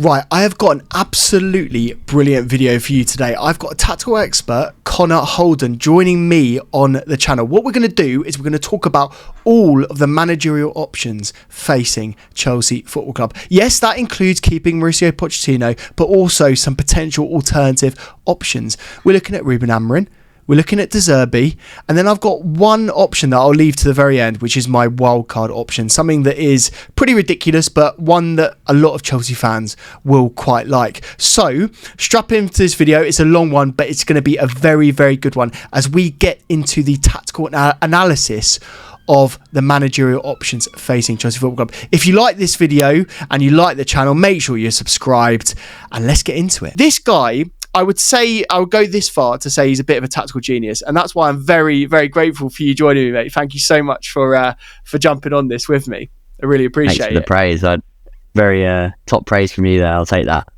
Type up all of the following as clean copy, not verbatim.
Right, I have got an absolutely brilliant video for you today. I've got a tactical expert, Connor Holden, joining me on the channel. What we're going to do is we're going to talk about all of the managerial options facing Chelsea Football Club. Yes, that includes keeping Mauricio Pochettino, but also some potential alternative options. We're looking at Ruben Amorim. We're looking at Zerbi, and then I've got one option that I'll leave to the very end, which is my wildcard option, something that is pretty ridiculous, but one that a lot of Chelsea fans will quite like. So, strap into this video. It's a long one, but it's going to be a very, very good one as we get into the tactical analysis of the managerial options facing Chelsea Football Club. If you like this video and you like the channel, make sure you're subscribed, and let's get into it. This guy, I would go this far to say he's a bit of a tactical genius, and that's why I'm very, very grateful for you joining me, mate. Thank you so much for jumping on this with me. I really appreciate it. Thanks for the praise. Very top praise from you there. I'll take that.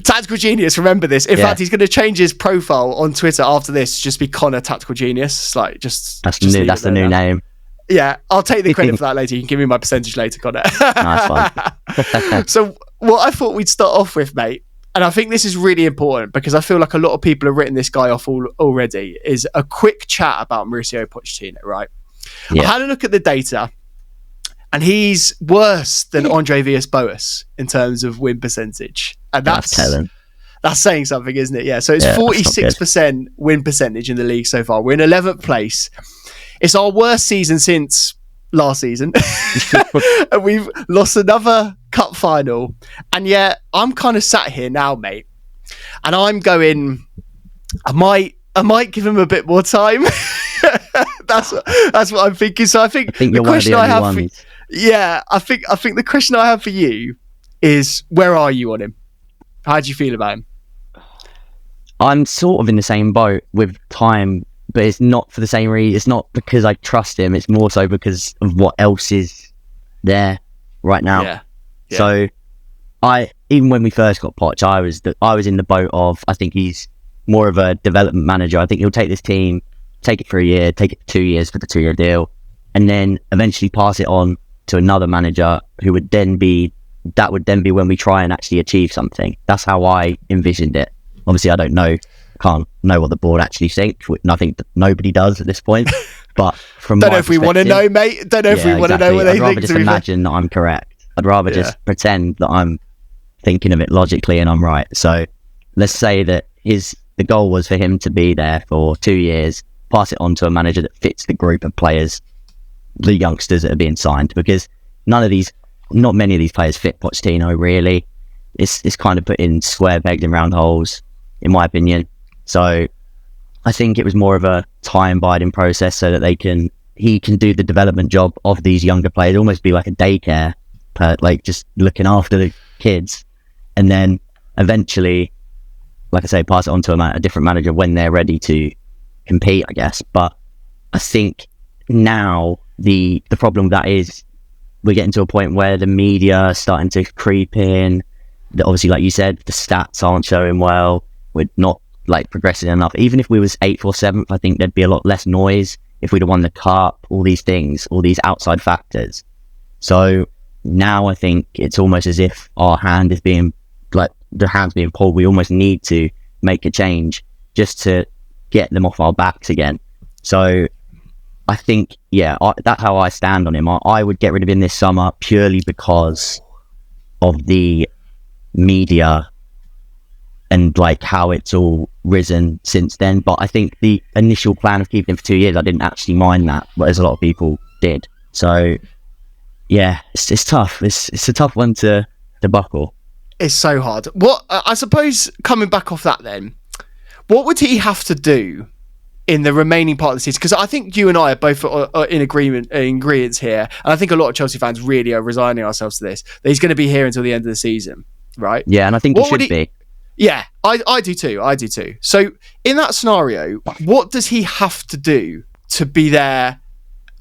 Tactical genius, remember this. In fact, he's going to change his profile on Twitter after this, just be Connor Tactical Genius. Like, that's the new name. Yeah, I'll take the credit for that later. You can give me my percentage later, Connor. Nice one. So what I thought we'd start off with, mate, and I think this is really important because I feel like a lot of people have written this guy off already, is a quick chat about Mauricio Pochettino, right? Yeah. I had a look at the data, and he's worse than Andre Villas-Boas in terms of win percentage. And that's saying something, isn't it? Yeah, so it's 46% win percentage in the league so far. We're in 11th place. It's our worst season since last season. And we've lost another cup final, and yet I'm kind of sat here now, mate, and I'm going, I might give him a bit more time. that's what I'm thinking. So I think the question I have for, I think the question I have for you is, where are you on him? How do you feel about him? I'm sort of in the same boat with time, but it's not for the same reason. It's not because I trust him. It's more so because of what else is there right now. Yeah. So, even when we first got Poch, I was in the boat of, I think he's more of a development manager. I think he'll take this team, take it for a year, take it for 2 years for the 2-year deal, and then eventually pass it on to another manager who would then be when we try and actually achieve something. That's how I envisioned it. Obviously, I can't know what the board actually think, and I think that nobody does at this point. But from don't know if we want to know, mate. Don't know if we want to know what they think. I'd rather just imagine that I'm correct. I'd rather just pretend that I'm thinking of it logically and I'm right. So let's say that the goal was for him to be there for 2 years, pass it on to a manager that fits the group of players, the youngsters that are being signed, because not many of these players fit Pochettino, really. It's kind of putting square pegs in round holes, in my opinion. So I think it was more of a time biding process so that he can do the development job of these younger players, almost be like a daycare, like just looking after the kids, and then eventually, like I say, pass it on to a different manager when they're ready to compete, I guess. But I think now the problem with that is we're getting to a point where the media are starting to creep in. Obviously, like you said, the stats aren't showing well. We're not progressing enough. Even if we was 8th or 7th, I think there'd be a lot less noise if we'd have won the cup, all these things, all these outside factors. So now I think it's almost as if our hand is being, the hand's being pulled. We almost need to make a change just to get them off our backs again. So I think, that's how I stand on him. I would get rid of him this summer purely because of the media and how it's all risen since then. But I think the initial plan of keeping him for 2 years, I didn't actually mind that, but as a lot of people did. So yeah, it's tough. It's a tough one to buckle. It's so hard. What I suppose, coming back off that then, what would he have to do in the remaining part of the season? Because I think you and I are both in agreement here, and I think a lot of Chelsea fans really are resigning ourselves to this, that he's going to be here until the end of the season, right? Yeah, and I think he should be. Yeah, I do too. So in that scenario, what does he have to do to be there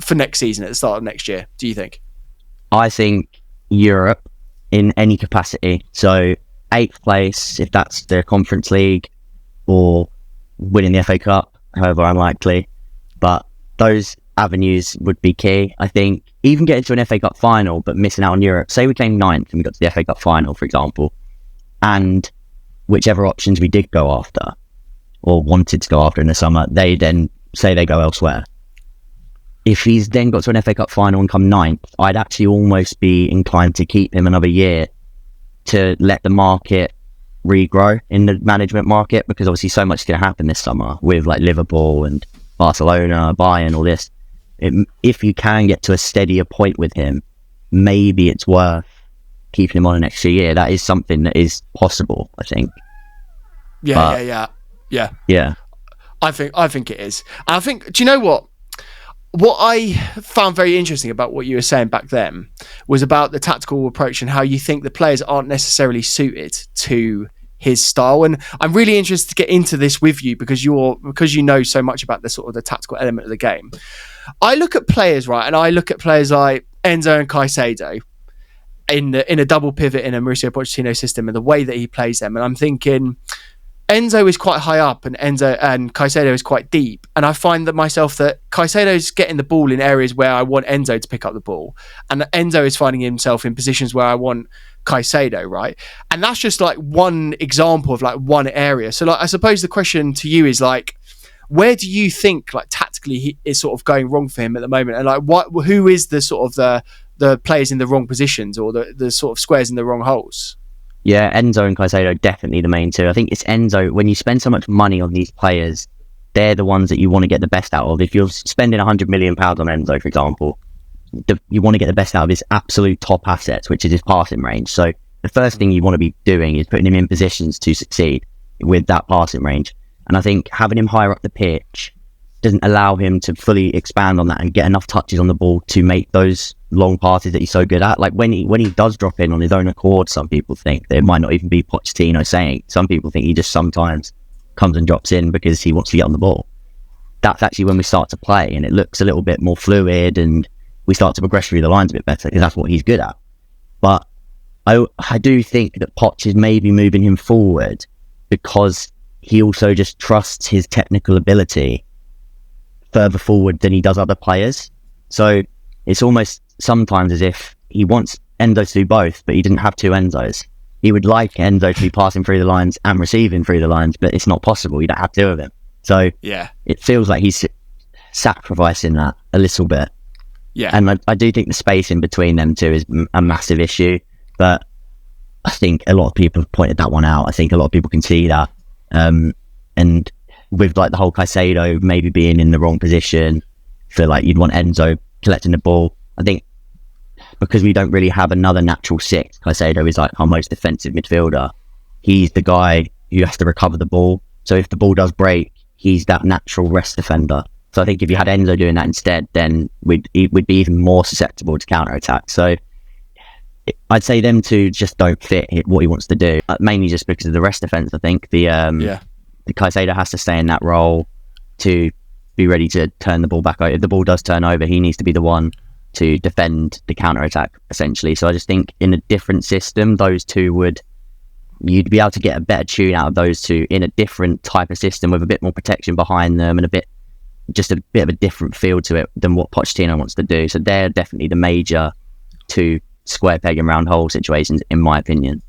for next season at the start of next year, do you think? I think Europe in any capacity. So 8th place, if that's the Conference League, or winning the FA Cup, however unlikely. But those avenues would be key. I think even getting to an FA Cup final but missing out on Europe. Say we came ninth and we got to the FA Cup final, for example, and whichever options we did go after or wanted to go after in the summer, they then say they go elsewhere. If he's then got to an FA Cup final and come ninth, I'd actually almost be inclined to keep him another year to let the market regrow in the management market, because obviously so much is going to happen this summer with like Liverpool and Barcelona, Bayern, all this. If you can get to a steadier point with him, maybe it's worth keeping him on an extra year. That is something that is possible, I think. Yeah. I think it is. And I think, do you know what? What I found very interesting about what you were saying back then was about the tactical approach and how you think the players aren't necessarily suited to his style. And I'm really interested to get into this with you because you know so much about the sort of the tactical element of the game. I look at players, right, and I look at players like Enzo and Caicedo in a double pivot in a Mauricio Pochettino system and the way that he plays them. And I'm thinking Enzo is quite high up and Caicedo is quite deep. And I find that Caicedo's getting the ball in areas where I want Enzo to pick up the ball. And Enzo is finding himself in positions where I want Caicedo, right? And that's just like one example of like one area. So like, I suppose the question to you is like, where do you think like tactically he is sort of going wrong for him at the moment? And like who is the sort of the players in the wrong positions or the sort of squares in the wrong holes? Yeah, Enzo and Caicedo definitely the main two. I think it's Enzo, when you spend so much money on these players, they're the ones that you want to get the best out of. If you're spending £100 million on Enzo, for example, you want to get the best out of his absolute top assets, which is his passing range. So the first thing you want to be doing is putting him in positions to succeed with that passing range. And I think having him higher up the pitch doesn't allow him to fully expand on that and get enough touches on the ball to make those long passes that he's so good at. Like when he does drop in on his own accord, some people think that it might not even be Pochettino saying. Some people think he just sometimes comes and drops in because he wants to get on the ball. That's actually when we start to play and it looks a little bit more fluid and we start to progress through the lines a bit better because that's what he's good at. But I do think that Poch is maybe moving him forward because he also just trusts his technical ability further forward than he does other players. So it's almost sometimes as if he wants Enzo to do both, but he didn't have two Enzos. He would like Enzo to be passing through the lines and receiving through the lines, but it's not possible. You don't have two of them. So yeah, it feels like he's sacrificing that a little bit. Yeah. And I do think the space in between them two is a massive issue, but I think a lot of people have pointed that one out. I think a lot of people can see that. And with like the whole Caicedo maybe being in the wrong position, feel like you'd want Enzo collecting the ball. I think because we don't really have another natural six, Caicedo is like our most defensive midfielder. He's the guy who has to recover the ball. So if the ball does break, he's that natural rest defender. So I think if you had Enzo doing that instead, then we'd be even more susceptible to counter-attack. So I'd say them two just don't fit what he wants to do, mainly just because of the rest defence. I think the Caicedo has to stay in that role to be ready to turn the ball back over. If the ball does turn over, he needs to be the one to defend the counter-attack, essentially. So I just think in a different system, those two you'd be able to get a better tune out of those two in a different type of system with a bit more protection behind them and a bit of a different feel to it than what Pochettino wants to do. So they're definitely the major two square peg and round hole situations, in my opinion.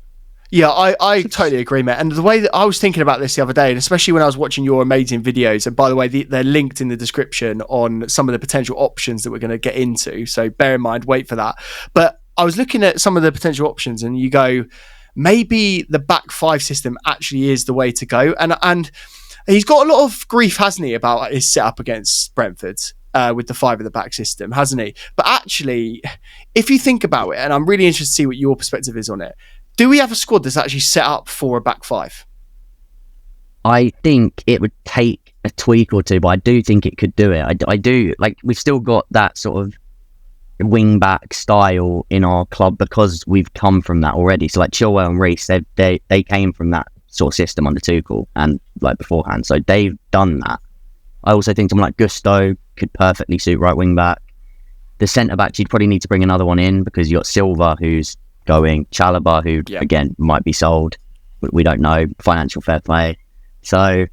Yeah, I totally agree, mate. And the way that I was thinking about this the other day, and especially when I was watching your amazing videos, and by the way, they're linked in the description on some of the potential options that we're going to get into. So bear in mind, wait for that. But I was looking at some of the potential options and you go, maybe the back five system actually is the way to go. And he's got a lot of grief, hasn't he, about his setup against Brentford with the five at the back system, hasn't he? But actually, if you think about it, and I'm really interested to see what your perspective is on it, do we have a squad that's actually set up for a back five? I think it would take a tweak or two, but I do think it could do it. I do. Like, we've still got that sort of wing back style in our club because we've come from that already. So like Chilwell and Reece, they came from that sort of system under Tuchel and like beforehand. So they've done that. I also think someone like Gusto could perfectly suit right wing back. The centre back, you'd probably need to bring another one in because you've got Silva who's going, Chalobah who again might be sold, but we don't know, financial fair play. So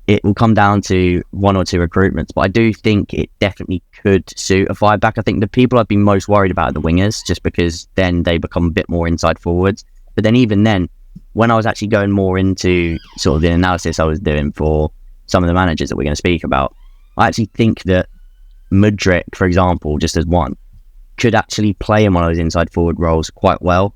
it will come down to one or two recruitments, but I do think it definitely could suit a 5-back. I think the people I've been most worried about are the wingers, just because then they become a bit more inside forwards. But then even then, when I was actually going more into sort of the analysis I was doing for some of the managers that we're going to speak about, I actually think that Mudryk, for example, just as one, could actually play in one of those inside forward roles quite well.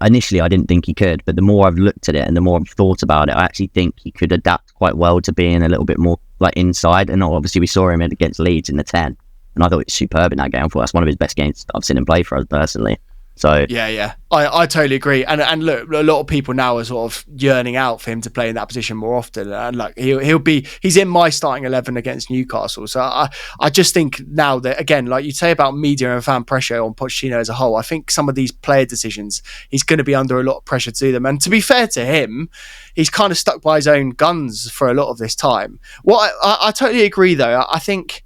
Initially, I didn't think he could, but the more I've looked at it and the more I've thought about it, I actually think he could adapt quite well to being a little bit more like inside. And obviously, we saw him against Leeds in the 10, and I thought he was superb in that game. I thought that's one of his best games I've seen him play for us personally. So yeah, I totally agree. And look, a lot of people now are sort of yearning out for him to play in that position more often. And like he's in my starting 11 against Newcastle. So I just think now that, again, like you say about media and fan pressure on Pochettino as a whole, I think some of these player decisions, he's going to be under a lot of pressure to do them. And to be fair to him, he's kind of stuck by his own guns for a lot of this time. I totally agree though. I think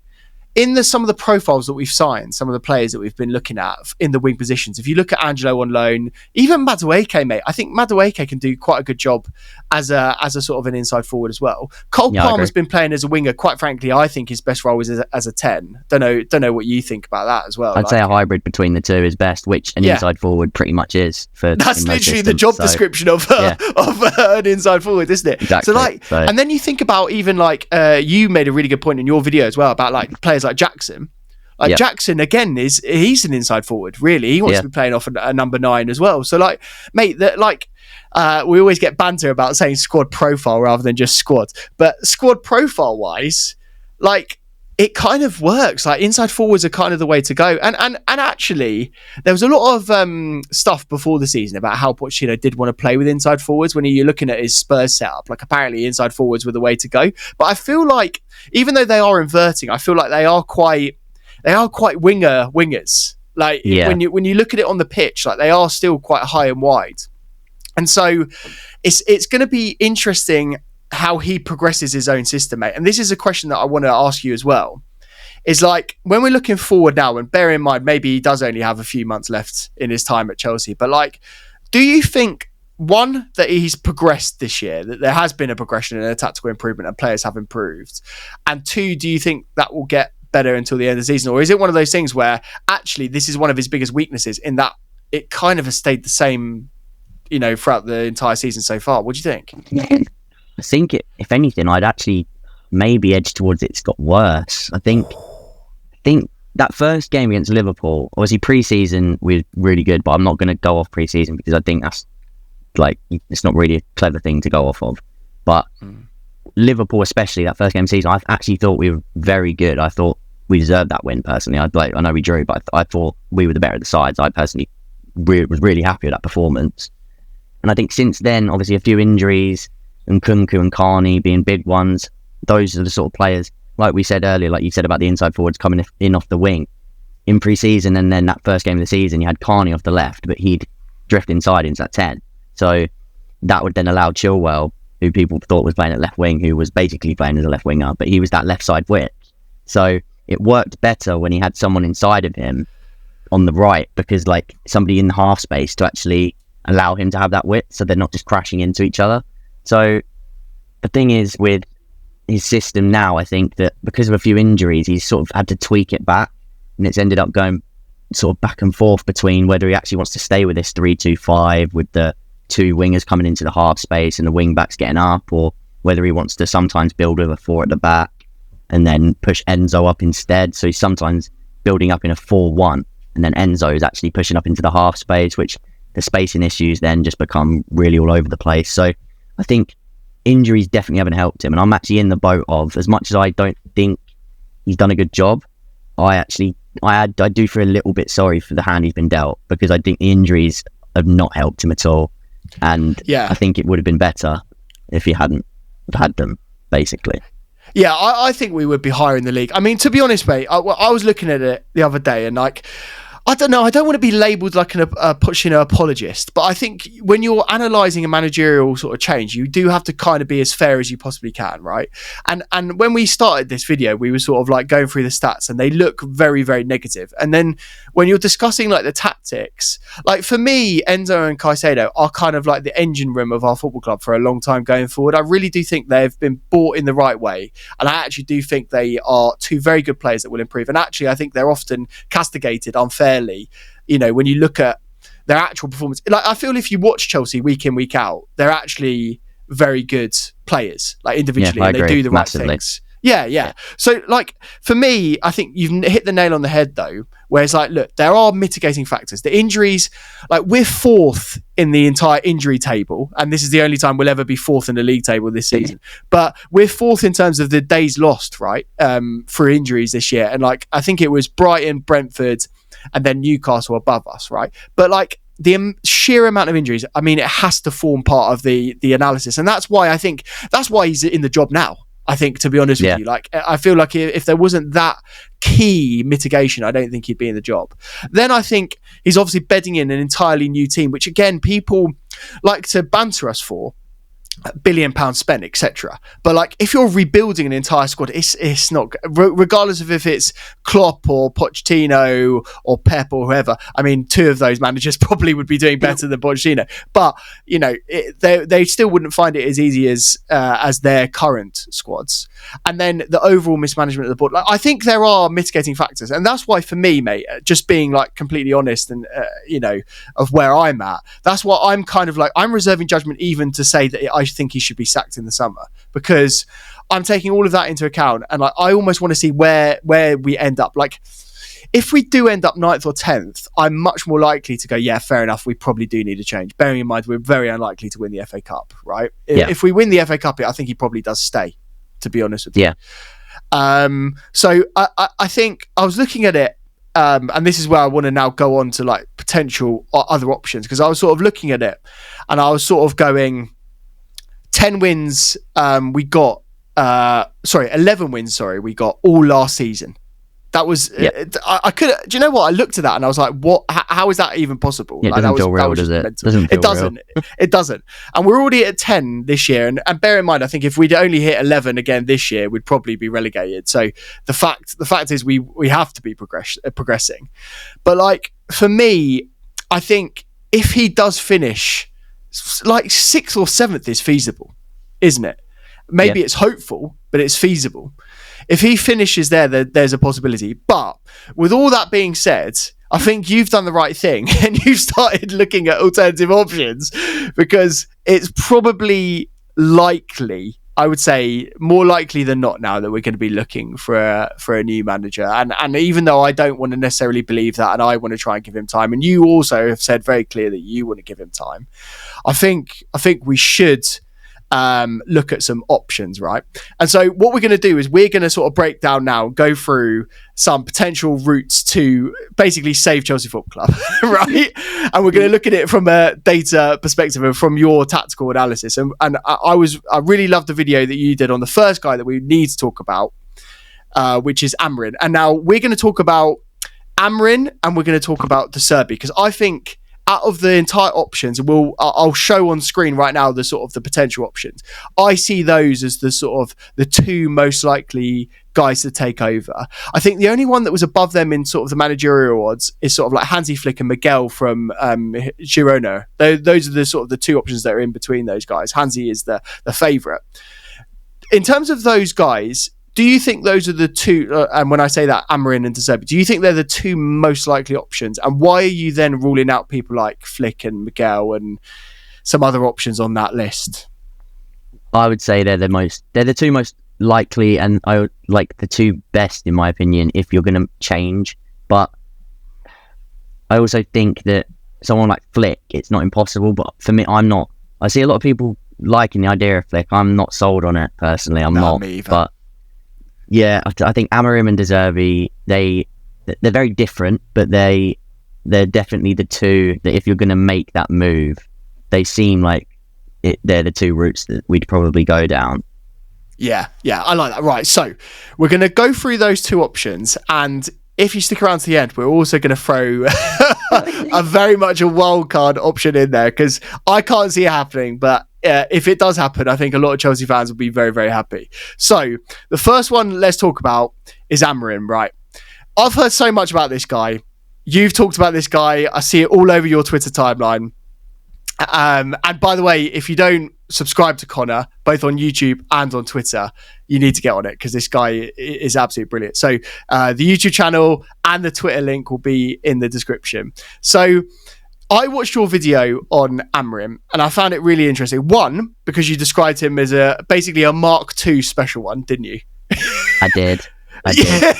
in some of the profiles that we've signed, some of the players that we've been looking at in the wing positions, if you look at Angelo on loan, even Madueke, mate, I think Madueke can do quite a good job as a sort of an inside forward as well. Cole Palmer's been playing as a winger. Quite frankly, I think his best role is as a 10. Don't know what you think about that as well. I'd say a hybrid between the two is best, which an inside forward pretty much is. That's literally the job description of an inside forward, isn't it? Exactly. And then you think about even like you made a really good point in your video as well about like players like Jackson. Jackson again he's an inside forward. Really, he wants to be playing off a number 9 as well. So like, mate, that like we always get banter about saying squad profile rather than just squad, but squad profile wise, like it kind of works. Like inside forwards are kind of the way to go. And actually, there was a lot of stuff before the season about how Pochettino did want to play with inside forwards when you're looking at his Spurs setup. Like apparently inside forwards were the way to go. But I feel like even though they are inverting, I feel like they are quite wingers. Like when you look at it on the pitch, like they are still quite high and wide. And so it's going to be interesting how he progresses his own system, mate. And this is a question that I want to ask you as well. Is like when we're looking forward now, and bear in mind maybe he does only have a few months left in his time at Chelsea, but like, do you think one, that he's progressed this year, that there has been a progression and a tactical improvement and players have improved, and two, do you think that will get better until the end of the season, or is it one of those things where actually this is one of his biggest weaknesses in that it kind of has stayed the same, you know, throughout the entire season so far? What do you think? I think if anything, I'd actually maybe edge towards it's got worse. I think that first game against Liverpool, obviously pre-season was really good, but I'm not going to go off pre-season because I think that's like, it's not really a clever thing to go off of. But Liverpool, especially that first game of the season, I actually thought we were very good. I thought we deserved that win personally. I know we drew, but I thought we were the better of the sides. I personally was really happy with that performance. And I think since then, obviously a few injuries, and Kunku and Carney being big ones, those are the sort of players, like we said earlier, like you said about the inside forwards coming in off the wing in pre-season, and then that first game of the season you had Carney off the left, but he'd drift inside into that 10, so that would then allow Chilwell, who people thought was playing at left wing, who was basically playing as a left winger, but he was that left side width, so it worked better when he had someone inside of him on the right, because like somebody in the half space to actually allow him to have that width, so they're not just crashing into each other. So the thing is with his system now, I think that because of a few injuries, he's sort of had to tweak it back, and it's ended up going sort of back and forth between whether he actually wants to stay with this 3-2-5 with the two wingers coming into the half space and the wing backs getting up, or whether he wants to sometimes build with a 4 at the back and then push Enzo up instead. So he's sometimes building up in a 4-1, and then Enzo is actually pushing up into the half space, which the spacing issues then just become really all over the place. So I think injuries definitely haven't helped him, and I'm actually in the boat of, as much as I don't think he's done a good job, I do feel a little bit sorry for the hand he's been dealt, because I think the injuries have not helped him at all, and I think it would have been better if he hadn't had them, basically. Yeah, I think we would be higher in the league. I mean, to be honest, mate, I was looking at it the other day, and like, I don't know. I don't want to be labelled like a Pochettino apologist, but I think when you're analysing a managerial sort of change, you do have to kind of be as fair as you possibly can, right? And when we started this video, we were sort of like going through the stats, and they look very, very negative. And then when you're discussing like the tactics, like for me, Enzo and Caicedo are kind of like the engine room of our football club for a long time going forward. I really do think they've been bought in the right way, and I actually do think they are two very good players that will improve. And actually, I think they're often castigated unfairly. You know, when you look at their actual performance, like I feel if you watch Chelsea week in, week out, they're actually very good players, like individually, and they do the right things. Yeah. So, like, for me, I think you've hit the nail on the head, though, where it's like, look, there are mitigating factors. The injuries, like, we're fourth in the entire injury table, and this is the only time we'll ever be fourth in the league table this season. But we're fourth in terms of the days lost, right, for injuries this year. And, like, I think it was Brighton, Brentford, and then Newcastle above us, right? But, like, the sheer amount of injuries, I mean, it has to form part of the analysis. And that's why he's in the job now. I think, to be honest with you, like, I feel like if there wasn't that key mitigation, I don't think he'd be in the job. Then I think he's obviously bedding in an entirely new team, which again, people like to banter us for. £1 billion spent, etc. But like, if you're rebuilding an entire squad, it's not, regardless of if it's Klopp or Pochettino or Pep or whoever. I mean, two of those managers probably would be doing better than Pochettino, but you know, they still wouldn't find it as easy as their current squads. And then the overall mismanagement of the board. Like, I think there are mitigating factors, and that's why, for me, mate, just being like completely honest and you know, of where I'm at, that's why I'm kind of like, I'm reserving judgment even to say that I think he should be sacked in the summer, because I'm taking all of that into account, and like, I almost want to see where we end up. Like, if we do end up 9th or 10th, I'm much more likely to go, yeah, fair enough, we probably do need a change, bearing in mind we're very unlikely to win the FA Cup, right? If we win the FA Cup, I think he probably does stay, to be honest with you. So I think I was looking at it, and this is where I want to now go on to like potential other options, because I was sort of looking at it and I was sort of going, 10 wins we got 11 wins we got all last season. That was I could, do you know what, I looked at that and I was like, what, how is that even possible? It doesn't feel real, does it? It doesn't. And we're already at 10 this year, and bear in mind, I think if we'd only hit 11 again this year, we'd probably be relegated. So the fact is we have to be progressing. But like, for me, I think if he does finish like 6th or 7th is feasible, isn't it? Maybe it's hopeful, but it's feasible. If he finishes there's a possibility. But with all that being said, I think you've done the right thing and you've started looking at alternative options, because it's probably likely, I would say more likely than not now, that we're going to be looking for a new manager. And even though I don't want to necessarily believe that, and I want to try and give him time, and you also have said very clear that you want to give him time, I think we should look at some options, right? And so what we're going to do is we're going to sort of break down now, go through some potential routes to basically save Chelsea Football Club, right? And we're going to look at it from a data perspective and from your tactical analysis. And I really loved the video that you did on the first guy that we need to talk about, which is Amorim. And now we're going to talk about Amorim and we're going to talk about the Zerbi, because I think out of the entire options, I'll show on screen right now the sort of the potential options. I see those as the sort of the two most likely guys to take over. I think the only one that was above them in sort of the managerial odds is sort of like Hansi Flick and Miguel from Girona. Those are the sort of the two options that are in between those guys. Hansi is the favourite. In terms of those guys, do you think those are the two, and when I say that, Amorim and Zerbi, do you think they're the two most likely options? And why are you then ruling out people like Flick and Miguel and some other options on that list? I would say they're the two most likely, and I would like the two best in my opinion if you're going to change. But I also think that someone like Flick, it's not impossible, but for me, I'm not. I see a lot of people liking the idea of Flick. I'm not sold on it personally. I'm not. Me either. But yeah, I think Amorim and Zerbi, they're very different, but they're definitely the two that if you're going to make that move, they seem like they're the two routes that we'd probably go down. Yeah, I like that. Right, so we're going to go through those two options, and if you stick around to the end, we're also going to throw a very much a wild card option in there, because I can't see it happening. But if it does happen, I think a lot of Chelsea fans will be very, very happy. So the first one let's talk about is Amorim, right? I've heard so much about this guy. You've talked about this guy. I see it all over your Twitter timeline. And by the way, if you don't subscribe to Connor, both on YouTube and on Twitter, you need to get on it, because this guy is absolutely brilliant. So the YouTube channel and the Twitter link will be in the description. So I watched your video on Amorim and I found it really interesting. One, because you described him as basically a Mark II special one, didn't you? I did. Yeah.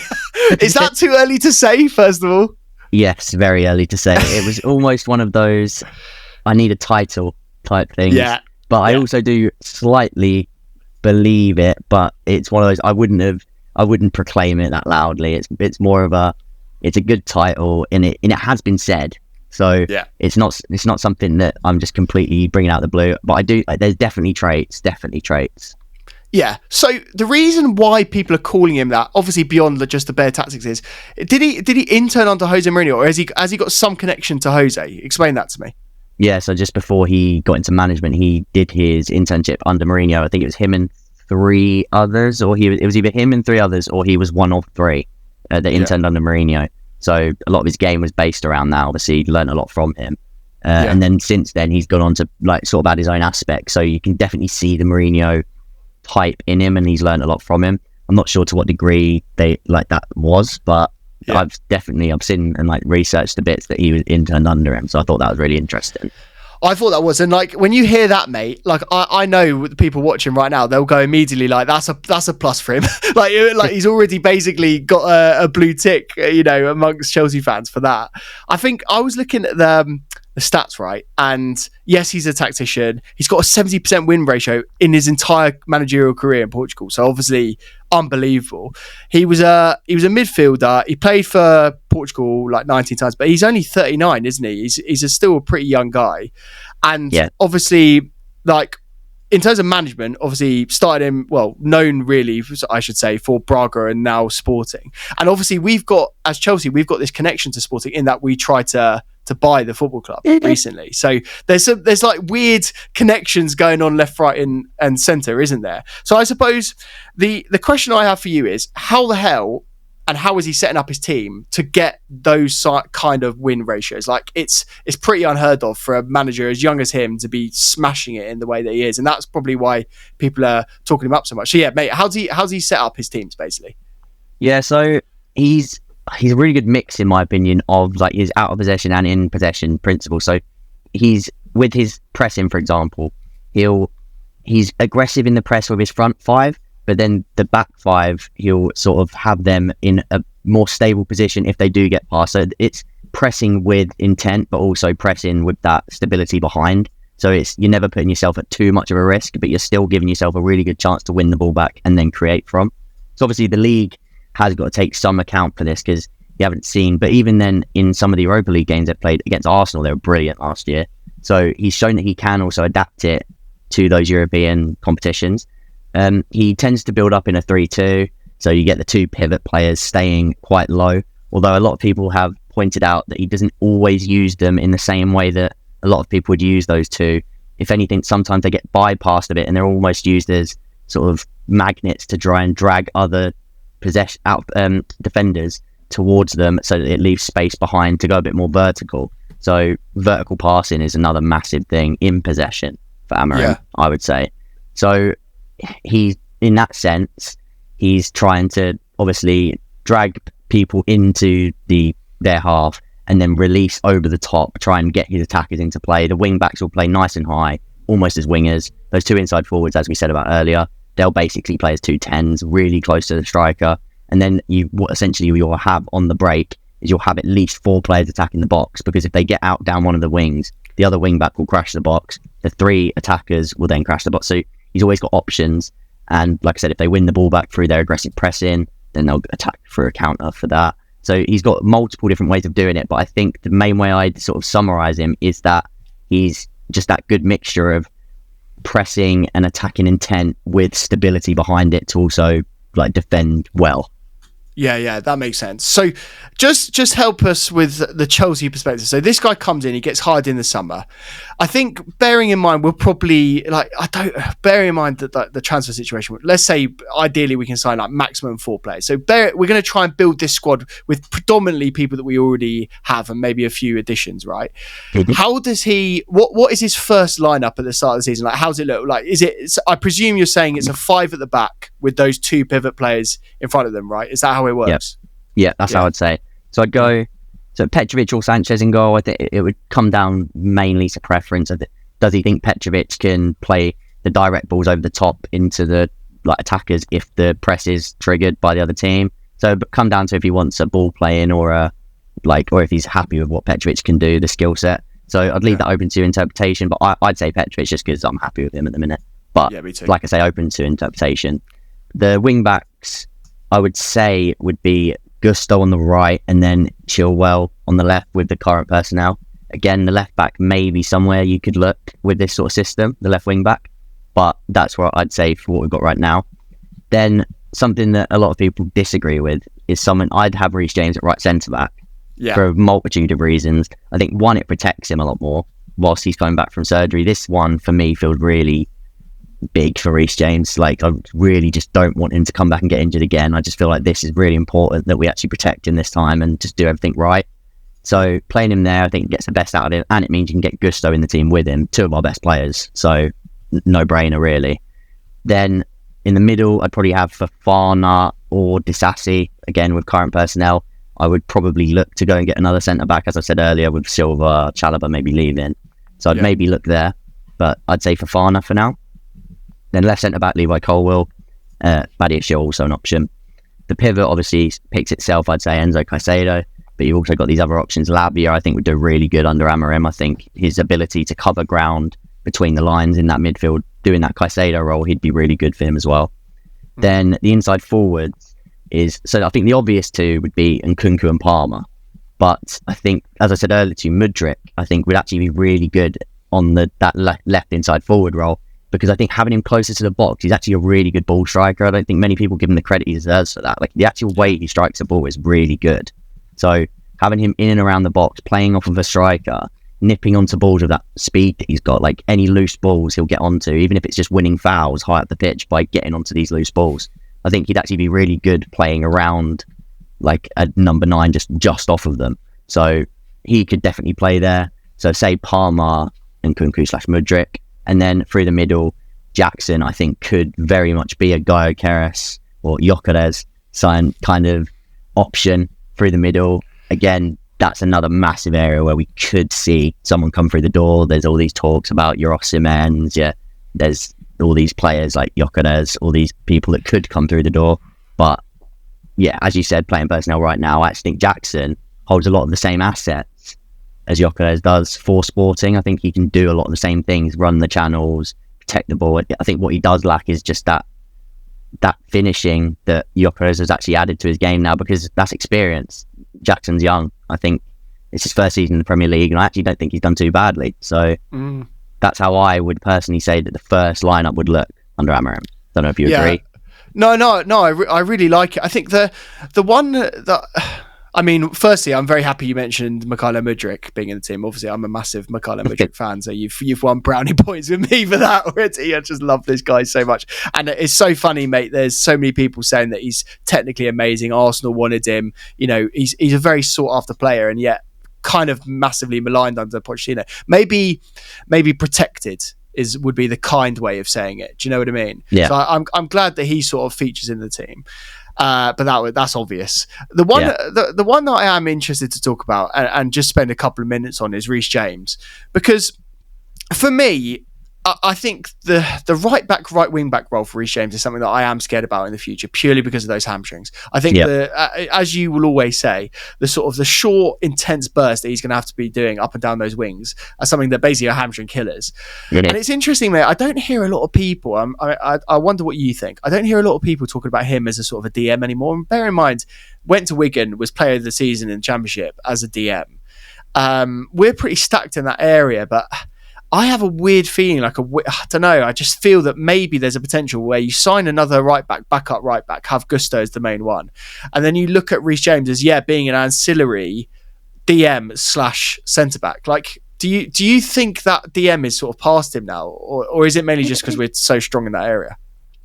Is that too early to say, first of all? Yes, very early to say. It was almost one of those I need a title type things. Yeah. But I also do slightly believe it, but it's one of those I wouldn't proclaim it that loudly. It's more of it's a good title, and it has been said. So it's not something that I'm just completely bringing out the blue. But I do. There's definitely traits. Yeah. So the reason why people are calling him that, obviously beyond just the bare tactics, is did he intern under Jose Mourinho, or has he got some connection to Jose? Explain that to me. Yeah. So just before he got into management, he did his internship under Mourinho. I think it was him and 3 others, or it was either him and 3 others, or he was one of 3 that interned under Mourinho. So a lot of his game was based around that. Obviously, he learned a lot from him. And then since then, he's gone on to sort of add his own aspects. So you can definitely see the Mourinho type in him, and he's learned a lot from him. I'm not sure to what degree that was, but I've seen and researched the bits that he was interned under him. So I thought that was really interesting. I thought that was, and when you hear that, mate, I know the people watching right now, they'll go immediately that's a plus for him. He's already basically got a blue tick, amongst Chelsea fans for that. I think I was looking at the stats, right? And yes, he's a tactician. He's got a 70% win ratio in his entire managerial career in Portugal. So obviously unbelievable. He was a midfielder. He played for Portugal 19 times, but he's only 39, isn't he? He's still a pretty young guy. And obviously, in terms of management, obviously started him, known really, I should say, for Braga and now Sporting. And obviously as Chelsea, we've got this connection to Sporting in that we try to buy the football club recently. So there's weird connections going on left, right and centre, isn't there? So I suppose the question I have for you is, how the hell and how is he setting up his team to get those kind of win ratios? It's pretty unheard of for a manager as young as him to be smashing it in the way that he is. And that's probably why people are talking him up so much. So yeah, mate, how's he set up his teams basically? Yeah, so he's a really good mix, in my opinion, of his out of possession and in possession principle. So he's, with his pressing, for example, he's aggressive in the press with his front 5, but then the back 5, he'll sort of have them in a more stable position if they do get past. So it's pressing with intent, but also pressing with that stability behind. So you're never putting yourself at too much of a risk, but you're still giving yourself a really good chance to win the ball back and then create from. So obviously the league has got to take some account for this, because you haven't seen, but even then in some of the Europa League games they played against Arsenal, they were brilliant last year. So he's shown that he can also adapt it to those European competitions. He tends to build up in a 3-2, so you get the 2 pivot players staying quite low, although a lot of people have pointed out that he doesn't always use them in the same way that a lot of people would use those 2. If anything, sometimes they get bypassed a bit and they're almost used as sort of magnets to try and drag other defenders towards them, so that it leaves space behind to go a bit more vertical. So vertical passing is another massive thing in possession for Amorim, I would say. So he's, in that sense, he's trying to obviously drag people into their half and then release over the top, try and get his attackers into play. The wing backs will play nice and high, almost as wingers. Those 2 inside forwards, as we said about earlier, they'll basically play as 2 10s, really close to the striker. And then what essentially you'll have on the break is you'll have at least 4 players attacking the box, because if they get out down one of the wings, the other wing back will crash the box. The 3 attackers will then crash the box. So he's always got options. And like I said, if they win the ball back through their aggressive pressing, then they'll attack for a counter for that. So he's got multiple different ways of doing it. But I think the main way I'd sort of summarize him is that he's just that good mixture of pressing and attacking intent with stability behind it to also defend well. Yeah, that makes sense. So just help us with the Chelsea perspective. So this guy comes in, he gets hired in the summer. I think bearing in mind, we'll probably bearing in mind that the transfer situation, let's say ideally we can sign like maximum 4 players. So we're going to try and build this squad with predominantly people that we already have and maybe a few additions, right? Mm-hmm. How does what is his first lineup at the start of the season? Like, how's it look? Like, I presume you're saying it's a 5 at the back with those 2 pivot players in front of them, right? Is that how it works? Yeah, that's how I'd say. So I'd go Petrovic or Sanchez in goal. I think it would come down mainly to preference. Does he think Petrovic can play the direct balls over the top into the attackers if the press is triggered by the other team? So it come down to if he wants a ball playing or if he's happy with what Petrovic can do, the skill set. So I'd leave that open to interpretation, but I'd say Petrovic just because I'm happy with him at the minute. But me too. Like I say, open to interpretation. The wing backs, I would say, would be Gusto on the right and then Chilwell on the left with the current personnel. Again, the left back may be somewhere you could look with this sort of system, the left wing back, but that's what I'd say for what we've got right now. Then something that a lot of people disagree with is I'd have Reece James at right centre back for a multitude of reasons. I think one, it protects him a lot more whilst he's coming back from surgery. This one for me feels really big for Reece James. I really just don't want him to come back and get injured again. I just feel like this is really important that we actually protect him this time and just do everything right. So playing him there, I think gets the best out of him, and it means you can get Gusto in the team with him, 2 of our best players. So no brainer really. Then in the middle, I'd probably have Fofana or Disasi. Again, with current personnel, I would probably look to go and get another centre back, as I said earlier, with Silva, Chalobah maybe leaving. So I'd maybe look there, but I'd say Fofana for now. Then left centre back, Levi Colwill, Badiashile also an option. The pivot obviously picks itself. I'd say Enzo Caicedo, but you've also got these other options. Lavia, I think, would do really good under Amorim. I think his ability to cover ground between the lines in that midfield, doing that Caicedo role, he'd be really good for him as well. Then the inside forwards I think the obvious 2 would be Nkunku and Palmer. But I think, as I said earlier to you, Mudryk, I think would actually be really good on that left inside forward role, because I think having him closer to the box, he's actually a really good ball striker. I don't think many people give him the credit he deserves for that. The actual way he strikes a ball is really good. So having him in and around the box, playing off of a striker, nipping onto balls with that speed that he's got, any loose balls he'll get onto, even if it's just winning fouls high up the pitch by getting onto these loose balls. I think he'd actually be really good playing around a number 9 just off of them. So he could definitely play there. So say Palmer and Nkunku/Mudryk. And then through the middle, Jackson, I think, could very much be a Gaio Keres or Gyökeres kind of option through the middle. Again, that's another massive area where we could see someone come through the door. There's all these talks about your Osimhen's, there's all these players like Gyökeres, all these people that could come through the door. But as you said, playing personnel right now, I actually think Jackson holds a lot of the same assets as Gyökeres does for Sporting. I think he can do a lot of the same things, run the channels, protect the ball. I think what he does lack is just that finishing that Gyökeres has actually added to his game now, because that's experience. Jackson's young. I think it's his first season in the Premier League, and I actually don't think he's done too badly. So that's how I would personally say that the first lineup would look under Amorim. Don't know if you agree. No, I really like it. I think the one that... I mean, firstly, I'm very happy you mentioned Mykhailo Mudryk being in the team. Obviously, I'm a massive Mykhailo Mudryk fan, so you've won brownie points with me for that already. I just love this guy so much. And it's so funny, mate. There's so many people saying that he's technically amazing. Arsenal wanted him. He's a very sought-after player, and yet kind of massively maligned under Pochettino. Maybe protected would be the kind way of saying it. Do you know what I mean? Yeah. So I'm glad that he sort of features in the team. But that's obvious. The one that I am interested to talk about and just spend a couple of minutes on is Reece James, because for me, I think the right back, right wing back role for Reece James is something that I am scared about in the future, purely because of those hamstrings. I think as you will always say, the sort of the short, intense burst that he's going to have to be doing up and down those wings are something that basically are hamstring killers. And it's interesting, mate. I don't hear a lot of people. I wonder what you think. I don't hear a lot of people talking about him as a sort of a DM anymore. And bear in mind, went to Wigan, was player of the season in the Championship as a DM. We're pretty stacked in that area, but I have a weird feeling, I don't know, I just feel that maybe there's a potential where you sign another backup right back, have Gusto as the main one, and then you look at Reece James as being an ancillary DM / centre back. Like, do you think that DM is sort of past him now, or is it mainly just because we're so strong in that area?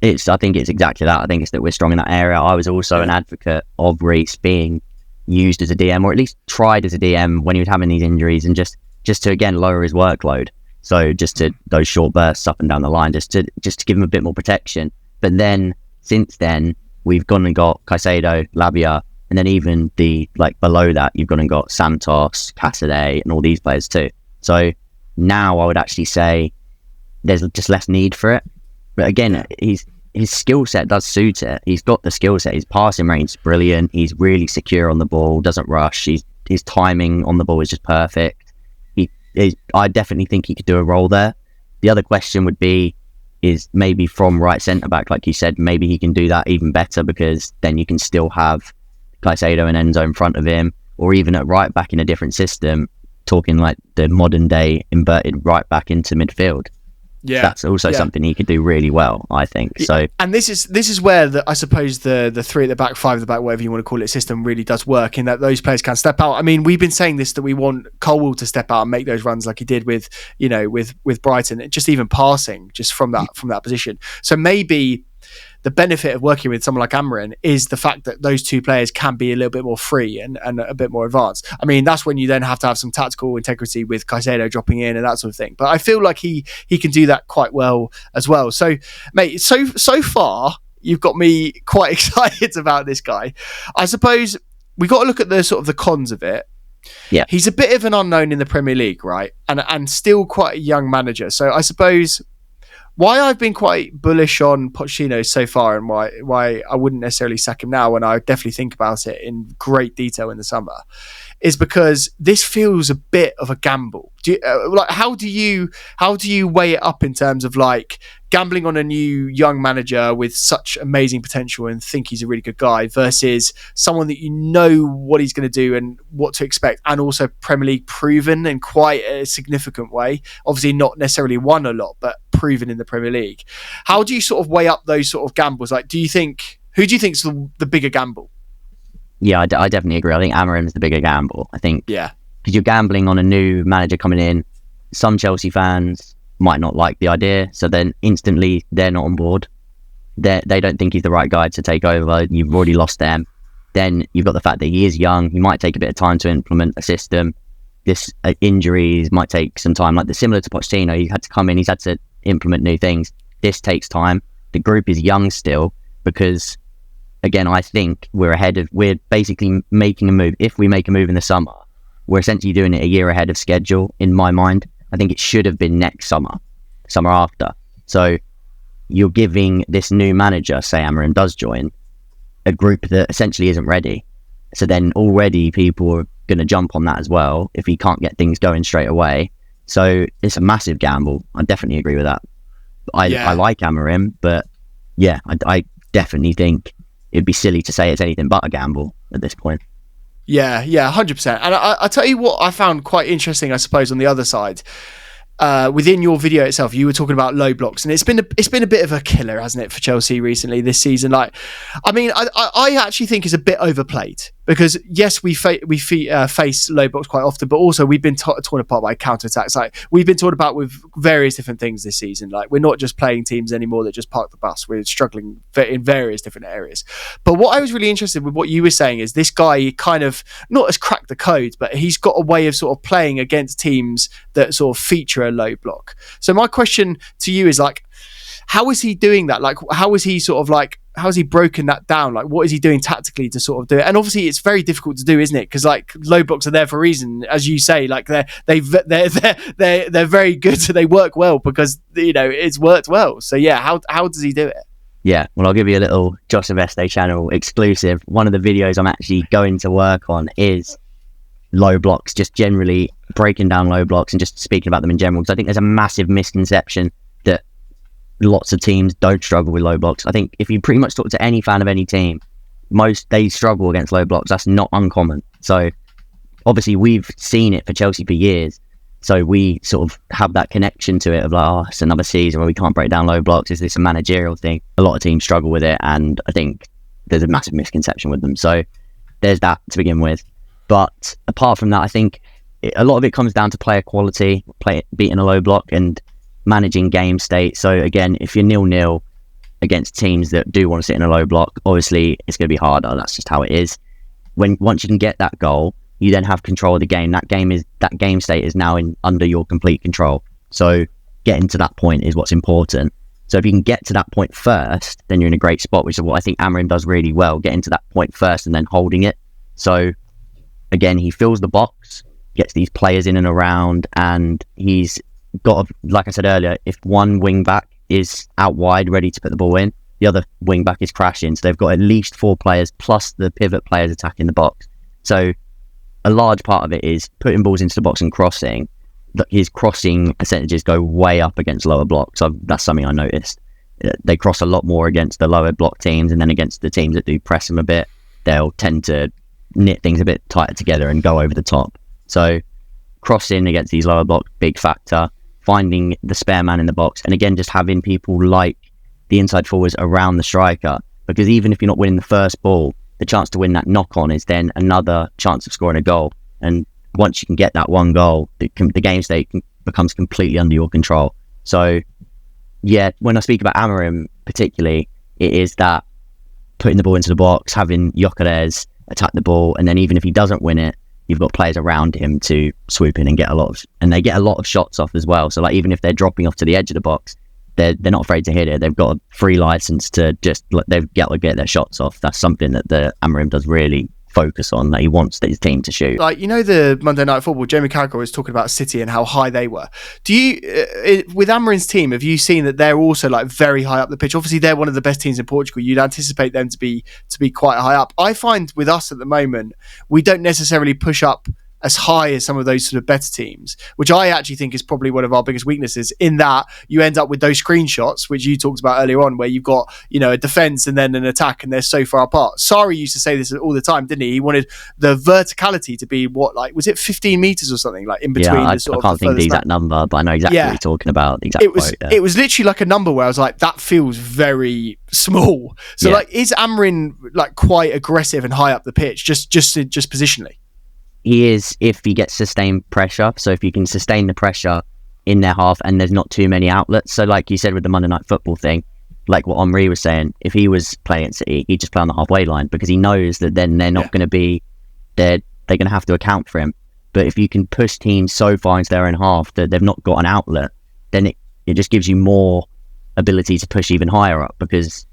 I think it's exactly that. I think it's that we're strong in that area. I was also an advocate of Reece being used as a DM, or at least tried as a DM when he was having these injuries, and just to again lower his workload. So just to those short bursts up and down the line, just to give him a bit more protection. But then since then, we've gone and got Caicedo, Labia, and then even below that, you've gone and got Santos, Casadei, and all these players too. So now I would actually say there's just less need for it. But again, his skill set does suit it. He's got the skill set. His passing range is brilliant. He's really secure on the ball, doesn't rush. His timing on the ball is just perfect. I definitely think he could do a role there. The other question would be, is maybe from right centre back, like you said, maybe he can do that even better, because then you can still have Caicedo and Enzo in front of him, or even at right back in a different system, talking like the modern day inverted right back into midfield. Yeah, that's also something he could do really well, I think. So, and this is where I suppose the 3 at the back, 5 at the back, whatever you want to call it, system really does work, in that those players can step out. I mean, we've been saying this, that we want Colwill to step out and make those runs like he did with Brighton, just even passing just from that position. So maybe the benefit of working with someone like Amorim is the fact that those 2 players can be a little bit more free and a bit more advanced. I mean, that's when you then have to have some tactical integrity with Caicedo dropping in and that sort of thing. But I feel like he can do that quite well as well. So, mate, so far, you've got me quite excited about this guy. I suppose we got to look at the sort of the cons of it. Yeah, he's a bit of an unknown in the Premier League, right? And still quite a young manager. So I suppose why I've been quite bullish on Pochettino so far, and why I wouldn't necessarily sack him now, and I definitely think about it in great detail in the summer, is because this feels a bit of a gamble. How do you weigh it up in terms of like gambling on a new young manager with such amazing potential and think he's a really good guy, versus someone that you know what he's going to do and what to expect, and also Premier League proven in quite a significant way? Obviously not necessarily won a lot, but proven in the Premier League. How do you sort of weigh up those sort of gambles? Like, who do you think is the bigger gamble? Yeah, I definitely agree. I think Amorim is the bigger gamble. I think, because you're gambling on a new manager coming in. Some Chelsea fans might not like the idea, so then instantly they're not on board. They don't think he's the right guy to take over. You've already lost them. Then you've got the fact that he is young. He might take a bit of time to implement a system. This injuries might take some time. Like, similar to Pochettino, he's had to come in. He's had to implement new things. This takes time. The group is young still, because again, I think we're basically making a move. If we make a move in the summer, we're essentially doing it a year ahead of schedule in my mind. I think it should have been next summer after. So you're giving this new manager, say Amorim does join, a group that essentially isn't ready. So then already people are going to jump on that as well if he can't get things going straight away. So it's a massive gamble. I definitely agree with that. I like Amorim, but I definitely think it'd be silly to say it's anything but a gamble at this point. Yeah, 100%. And I tell you what I found quite interesting, I suppose, on the other side. Within your video itself, you were talking about low blocks, and it's been a bit of a killer, hasn't it, for Chelsea recently this season? Like, I mean, I actually think it's a bit overplayed, because yes, we face low blocks quite often, but also we've been torn apart by counter-attacks. Like, we've been torn apart with various different things this season. Like, we're not just playing teams anymore that just park the bus. We're struggling in various different areas. But what I was really interested with what you were saying is this guy kind of not has cracked the code, but he's got a way of sort of playing against teams that sort of feature a low block. So my question to you is, like, how is he doing that? Like, how is he broken that down? Like, what is he doing tactically to sort of do it? And obviously it's very difficult to do, isn't it? Because like low blocks are there for a reason, as you say. Like they're very good, so they work well because it's worked well. So yeah, how does he do it? Yeah, well, I'll give you a little josh.aveste channel exclusive. One of the videos I'm actually going to work on is low blocks, just generally breaking down low blocks and just speaking about them in general, because I think there's a massive misconception that lots of teams don't struggle with low blocks. I think if you pretty much talk to any fan of any team, they struggle against low blocks. That's not uncommon. So obviously we've seen it for Chelsea for years. So we sort of have that connection to it of like, oh, it's another season where we can't break down low blocks. Is this a managerial thing? A lot of teams struggle with it, and I think there's a massive misconception with them. So there's that to begin with. But apart from that, I think a lot of it comes down to player quality, beating a low block and managing game state. So again, if you're 0-0 against teams that do want to sit in a low block, obviously it's going to be harder. That's just how it is. Once you can get that goal, you then have control of the game. That game state is now under your complete control. So getting to that point is what's important. So if you can get to that point first, then you're in a great spot, which is what I think Amorim does really well, getting to that point first and then holding it. So again, he fills the box, gets these players in and around, and he's got, like I said earlier, if one wing back is out wide ready to put the ball in, the other wing back is crashing. So they've got at least 4 players plus the pivot players attacking the box. So a large part of it is putting balls into the box and crossing. His crossing percentages go way up against lower blocks. So that's something I noticed. They cross a lot more against the lower block teams, and then against the teams that do press them a bit, they'll tend to knit things a bit tighter together and go over the top. So crossing against these lower blocks, big factor. Finding the spare man in the box, and again, just having people like the inside forwards around the striker, because even if you're not winning the first ball, the chance to win that knock on is then another chance of scoring a goal. And once you can get that one goal, the game state becomes completely under your control. So yeah, when I speak about Amorim particularly, it is that putting the ball into the box, having Gyökeres attack the ball, and then even if he doesn't win it, you've got players around him to swoop in and get a lot of shots off as well. So like, even if they're dropping off to the edge of the box, they're not afraid to hit it. They've got a free license to just, they've got to get their shots off. That's something that the Amorim does really focus on, that he wants his team to shoot. Like, the Monday Night Football, Jamie Carragher was talking about City and how high they were. Do you, with Amorim's team, have you seen that they're also like very high up the pitch? Obviously, they're one of the best teams in Portugal. You'd anticipate them to be quite high up. I find with us at the moment, we don't necessarily push up as high as some of those sort of better teams, which I actually think is probably one of our biggest weaknesses, in that you end up with those screenshots, which you talked about earlier on, where you've got, a defence and then an attack, and they're so far apart. Sarri used to say this all the time, didn't he? He wanted the verticality to be was it 15 metres or something, like in between? I can't think the exact number, but I know exactly what you're talking about. It was literally like a number where I was like, that feels very small. So is Amorim like quite aggressive and high up the pitch, just positionally? He is, if he gets sustained pressure. So if you can sustain the pressure in their half and there's not too many outlets. So like you said with the Monday Night Football thing, like what Henri was saying, if he was playing at City, he'd just play on the halfway line, because he knows that then they're not going to be, they're going to have to account for him. But if you can push teams so far into their own half that they've not got an outlet, then it just gives you more ability to push even higher up, because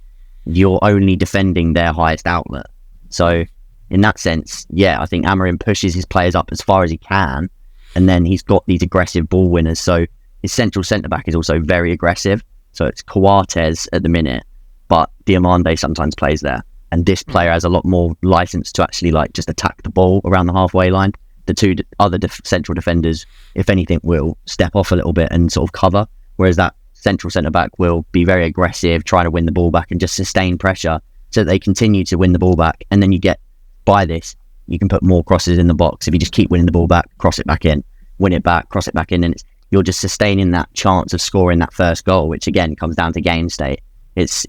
you're only defending their highest outlet. So in that sense, I think Amorim pushes his players up as far as he can, and then he's got these aggressive ball winners. So his central centre-back is also very aggressive. So it's Coates at the minute, but Diomande sometimes plays there. And this player has a lot more license to actually just attack the ball around the halfway line. The two other central defenders, if anything, will step off a little bit and sort of cover, whereas that central centre-back will be very aggressive, trying to win the ball back and just sustain pressure so that they continue to win the ball back. And then you get, by this, you can put more crosses in the box. If you just keep winning the ball back, cross it back in, win it back, cross it back in, and you're just sustaining that chance of scoring that first goal, which again comes down to game state. It's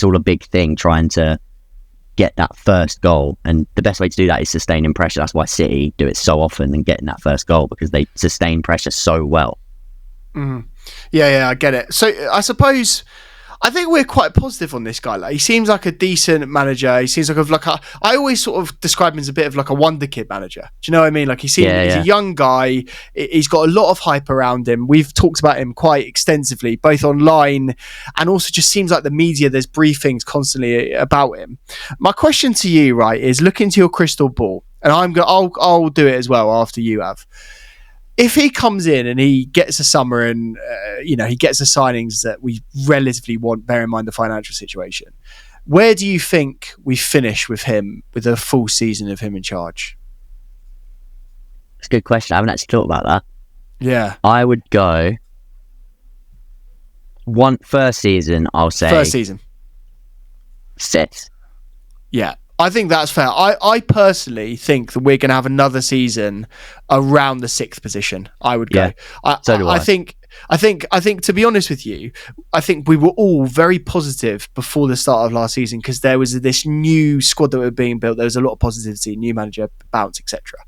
all a big thing, trying to get that first goal, and the best way to do that is sustaining pressure. That's why City do it so often and getting that first goal, because they sustain pressure so well. I get it. So I think we're quite positive on this guy. Like, he seems like a decent manager. He seems I always sort of describe him as a bit of like a wonder kid manager. Do you know what I mean? Like, he's a young guy. He's got a lot of hype around him. We've talked about him quite extensively, both online and also just seems like the media, there's briefings constantly about him. My question to you, right, is look into your crystal ball, and I'll do it as well after you have. If he comes in and he gets a summer and, he gets the signings that we relatively want, bear in mind the financial situation, where do you think we finish with him, with a full season of him in charge? It's a good question. I haven't actually thought about that. Yeah. I would go first season, I'll say. First season. 6. Yeah. I think that's fair. I personally think that we're going to have another season around the 6th position. I would go. So do I. I think to be honest with you, I think we were all very positive before the start of last season because there was this new squad that were being built. There was a lot of positivity, new manager, bounce, etc.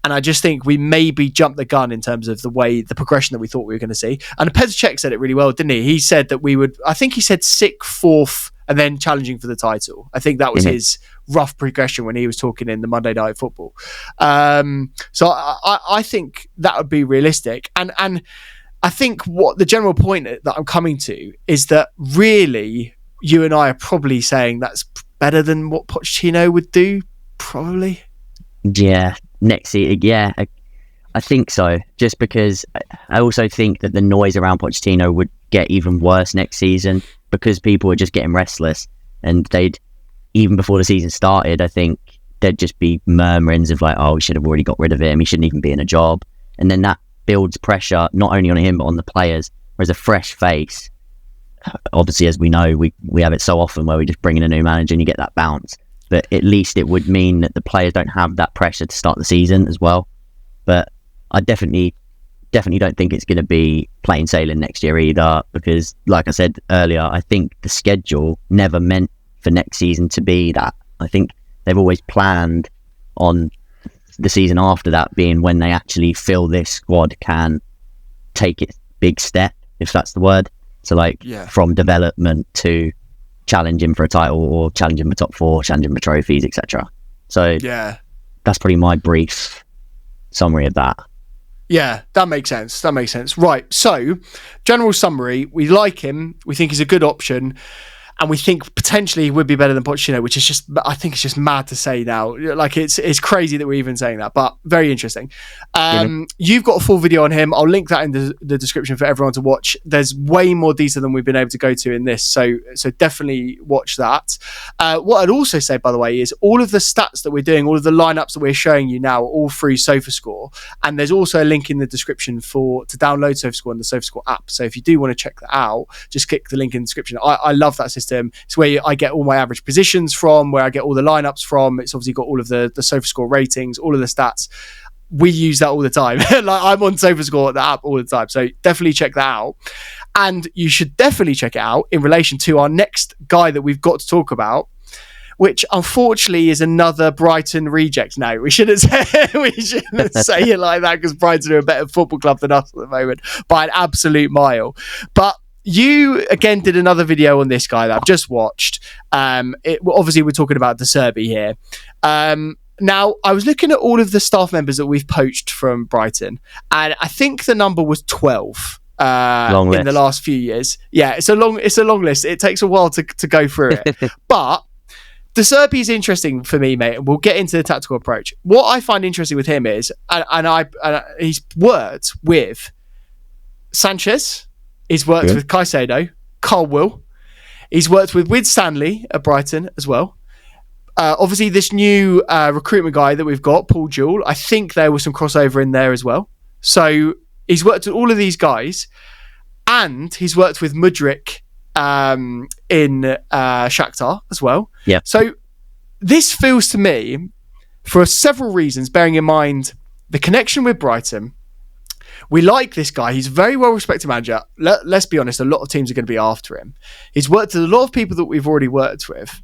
And I just think we maybe jumped the gun in terms of the progression that we thought we were going to see. And Petr said it really well, didn't he? He said that we would. I think he said 6th, 4th, and then challenging for the title. I think that was his rough progression when he was talking in the Monday Night Football. So I think that would be realistic. And I think what the general point that I'm coming to is that really you and I are probably saying that's better than what Pochettino would do, probably. Yeah, next season, yeah, I think so. Just because I also think that the noise around Pochettino would get even worse next season because people are just getting restless, and even before the season started, I think there'd just be murmurings of like, oh, we should have already got rid of him. He shouldn't even be in a job, and then that builds pressure not only on him but on the players. Whereas a fresh face, obviously, as we know, we have it so often where we just bring in a new manager and you get that bounce. But at least it would mean that the players don't have that pressure to start the season as well. But I definitely don't think it's going to be plain sailing next year either, because like I said earlier, I think the schedule never meant for next season to be that. I think they've always planned on the season after that being when they actually feel this squad can take its big step, if that's the word. So from development to challenging for a title or challenging for top 4, challenging for trophies, etc. So that's probably my brief summary of that. Yeah, that makes sense. Right, so general summary, we like him, we think he's a good option, and we think potentially he would be better than Pochettino, which is I think it's just mad to say now. Like it's crazy that we're even saying that, but very interesting. You've got a full video on him. I'll link that in the description for everyone to watch. There's way more detail than we've been able to go to in this, so definitely watch that. What I'd also say, by the way, is all of the stats that we're doing, all of the lineups that we're showing you now, are all through SofaScore, and there's also a link in the description to download SofaScore and the SofaScore app. So if you do want to check that out, just click the link in the description. I love that system. It's where I get all my average positions from, where I get all the lineups from. It's obviously got all of the SofaScore ratings, all of the stats. We use that all the time. Like I'm on SofaScore, the app, all the time. So definitely check that out. And you should definitely check it out in relation to our next guy that we've got to talk about, which unfortunately is another Brighton reject. No, we shouldn't say it like that, because Brighton are a better football club than us at the moment by an absolute mile. But you, again, did another video on this guy that I've just watched. Obviously, we're talking about Zerbi here. Now, I was looking at all of the staff members that we've poached from Brighton, and I think the number was 12 in the last few years. Yeah, it's a long list. It takes a while to go through it. But Zerbi is interesting for me, mate, and we'll get into the tactical approach. What I find interesting with him is, he's worked with Sanchez. He's worked with Caicedo, Colwill. He's worked with Stanley at Brighton as well. Obviously, this new recruitment guy that we've got, Paul Jewell, I think there was some crossover in there as well. So he's worked with all of these guys, and he's worked with Mudryk in Shakhtar as well. Yeah. So this feels to me, for several reasons, bearing in mind the connection with Brighton. We like this guy. He's a very well-respected manager. Let's be honest, a lot of teams are going to be after him. He's worked with a lot of people that we've already worked with.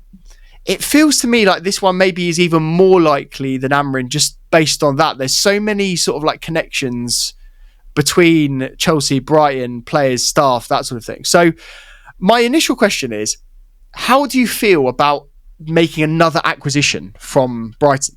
It feels to me like this one maybe is even more likely than Amorim, just based on that. There's so many sort of like connections between Chelsea, Brighton, players, staff, that sort of thing. So my initial question is, how do you feel about making another acquisition from Brighton?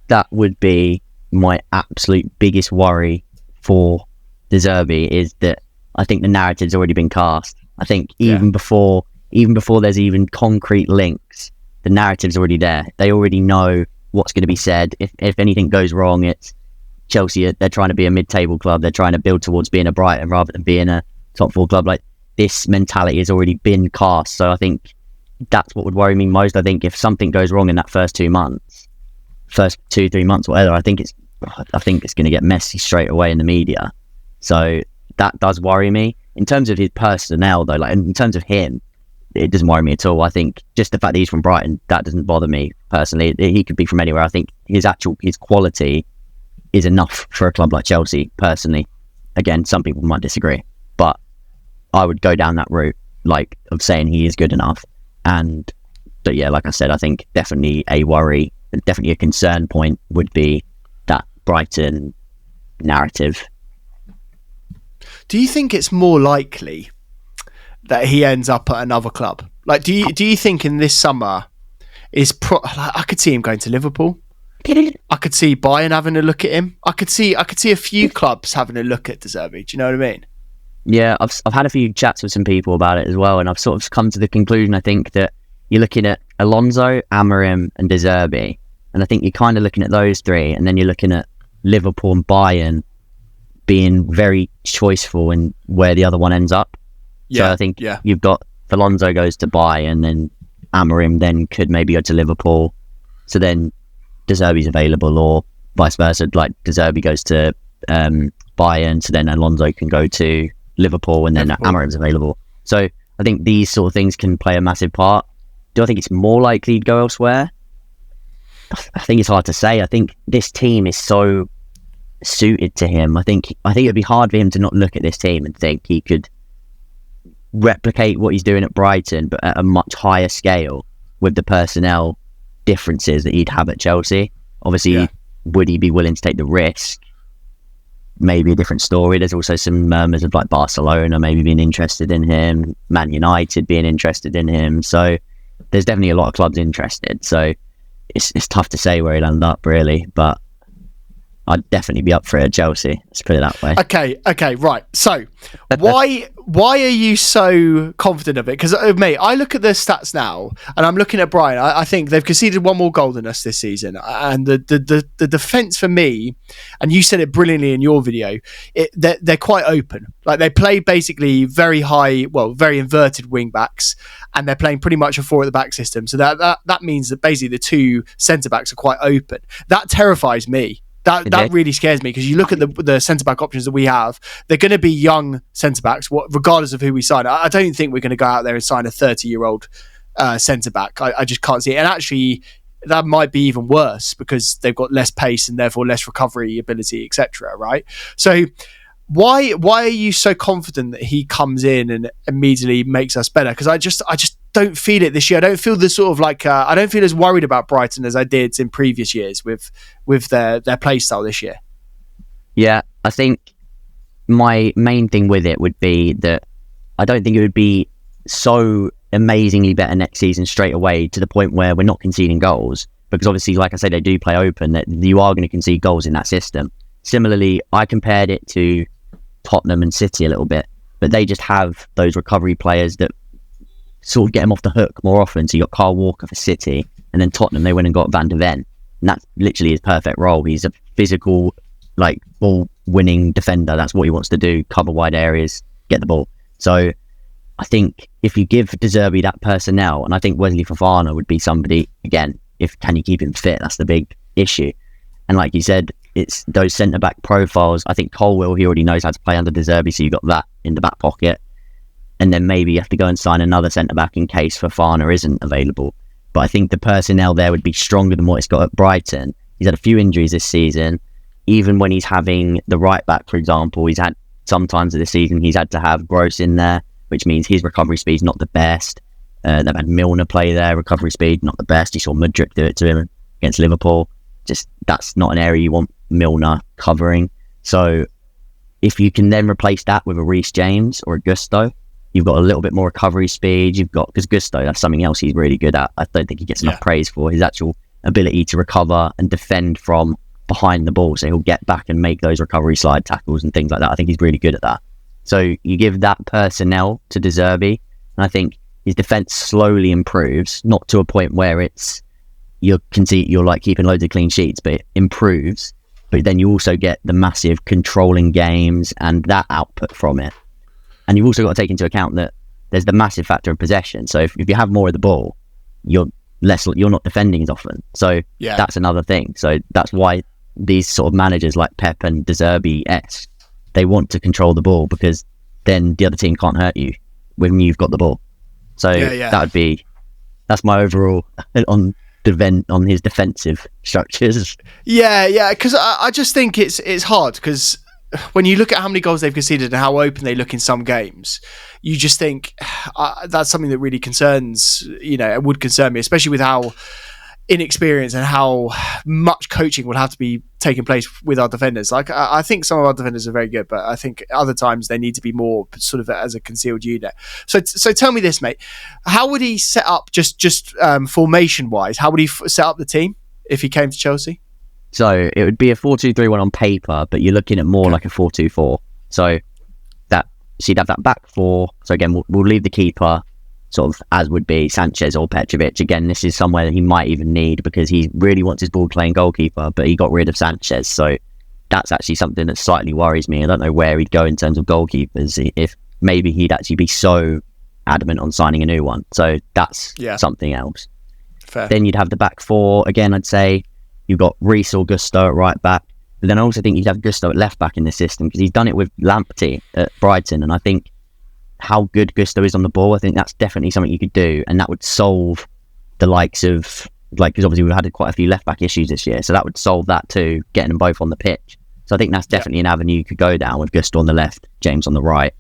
That would be my absolute biggest worry for Zerbi, is that I think the narrative's already been cast. I think even before there's even concrete links, the narrative's already there. They already know what's going to be said. If anything goes wrong, it's Chelsea. They're trying to be a mid-table club. They're trying to build towards being a Brighton rather than being a top 4 club. Like, this mentality has already been cast. So I think that's what would worry me most. I think if something goes wrong in that first 3 months, whatever, I think it's going to get messy straight away in the media. So that does worry me. In terms of his personnel, though, like in terms of him, it doesn't worry me at all. I think just the fact that he's from Brighton, that doesn't bother me personally. He could be from anywhere. I think his quality is enough for a club like Chelsea, personally. Again, some people might disagree, but I would go down that route, like, of saying he is good enough. But yeah, like I said, I think definitely a worry, definitely a concern point would be that Brighton narrative. Do you think it's more likely that he ends up at another club? Like, do you think in this summer I could see him going to Liverpool. I could see Bayern having a look at him. I could see a few clubs having a look at De Zerbi. Do you know what I mean? Yeah, I've had a few chats with some people about it as well, and I've sort of come to the conclusion, I think, that you're looking at Alonso, Amorim and De Zerbi, and I think you're kind of looking at those three, and then you're looking at Liverpool and Bayern being very choiceful in where the other one ends up. Yeah, so I think you've got Alonso goes to Bayern, then Amorim then could maybe go to Liverpool, so then De Zerbi's available, or vice versa, like De Zerbi goes to Bayern, so then Alonso can go to Liverpool, and then Amorim's available. So I think these sort of things can play a massive part. Do I think it's more likely to go elsewhere? I think it's hard to say. I think this team is so suited to him. I think it'd be hard for him to not look at this team and think he could replicate what he's doing at Brighton, but at a much higher scale with the personnel differences that he'd have at Chelsea. Obviously, would he be willing to take the risk? Maybe a different story. There's also some murmurs of like Barcelona maybe being interested in him, Man United being interested in him. So there's definitely a lot of clubs interested. So it's tough to say where he'll end up, really. But I'd definitely be up for it at Chelsea. Let's put it that way. Okay, right. So why are you so confident of it? Because mate, I look at the stats now, and I'm looking at Brighton. I think they've conceded one more goal than us this season, and the defence for me, and you said it brilliantly in your video, they're quite open. Like they play basically very high, very inverted wing backs, and they're playing pretty much a four at the back system. So that means that basically the two centre backs are quite open. That terrifies me. That really scares me, because you look at the centre-back options that we have, they're going to be young centre-backs, regardless of who we sign. I don't think we're going to go out there and sign a 30-year-old centre-back. I just can't see it. And actually, that might be even worse, because they've got less pace and therefore less recovery ability, etc. Right? So why are you so confident that he comes in and immediately makes us better? Because I just don't feel it this year. I don't feel the sort of like I don't feel as worried about Brighton as I did in previous years with their play style this year. Yeah, I think my main thing with it would be that I don't think it would be so amazingly better next season straight away, to the point where we're not conceding goals, because obviously, like I say, they do play open, that you are going to concede goals in that system. Similarly, I compared it to Tottenham and City a little bit, but they just have those recovery players that sort of get them off the hook more often. So you got Kyle Walker for City, and then Tottenham, they went and got Van de Ven, and that's literally his perfect role. He's a physical, like, ball winning defender. That's what he wants to do: cover wide areas, get the ball. So I think if you give De Zerbi that personnel, and I think Wesley Fofana would be somebody, again, can you keep him fit? That's the big issue. And like you said, it's those centre-back profiles. I think Colwill, he already knows how to play under De Zerbi, so you got that in the back pocket. And then maybe you have to go and sign another centre-back in case Fofana isn't available. But I think the personnel there would be stronger than what it's got at Brighton. He's had a few injuries this season. Even when he's having the right-back, for example, he's had sometimes of the season he's had to have Gross in there, which means his recovery speed's not the best. They've had Milner play there, recovery speed not the best. You saw Mudryk do it to him against Liverpool. Just, that's not an area you want Milner covering. So if you can then replace that with a Reece James or a Gusto, you've got a little bit more recovery speed. Because Gusto, that's something else he's really good at. I don't think he gets enough praise for his actual ability to recover and defend from behind the ball. So he'll get back and make those recovery slide tackles and things like that. I think he's really good at that. So you give that personnel to De Zerbi, and I think his defence slowly improves, not to a point where it's you're like keeping loads of clean sheets, but it improves. But then you also get the massive controlling games and that output from it. And you've also got to take into account that there's the massive factor of possession. So if you have more of the ball, you're not defending as often. So that's another thing. So that's why these sort of managers like Pep and De Zerbi, they want to control the ball, because then the other team can't hurt you when you've got the ball. So that's my overall on his defensive structures. Yeah, because I just think it's hard, because when you look at how many goals they've conceded and how open they look in some games, you just think that's something that really concerns, it would concern me, especially with how inexperienced and how much coaching will have to be taking place with our defenders. Like, I think some of our defenders are very good, but I think other times they need to be more sort of as a concealed unit. So tell me this, mate. How would he set up, just formation wise? How would he set up the team if he came to Chelsea? So it would be a 4-2-3-1 on paper, but you're looking at more like a 4-2-4. So you'd have that back four. So again, we'll leave the keeper sort of as would be Sanchez or Petrovic. Again, this is somewhere that he might even need, because he really wants his ball playing goalkeeper, but he got rid of Sanchez. So that's actually something that slightly worries me. I don't know where he'd go in terms of goalkeepers, if maybe he'd actually be so adamant on signing a new one. So that's something else. Fair. Then you'd have the back four. Again, I'd say you've got Reece or Gusto at right back. But then I also think you'd have Gusto at left back in this system, because he's done it with Lamptey at Brighton. And I think how good Gusto is on the ball, I think that's definitely something you could do. And that would solve the likes of, because obviously we've had quite a few left back issues this year. So that would solve that too, getting them both on the pitch. So I think that's definitely an avenue you could go down, with Gusto on the left, James on the right.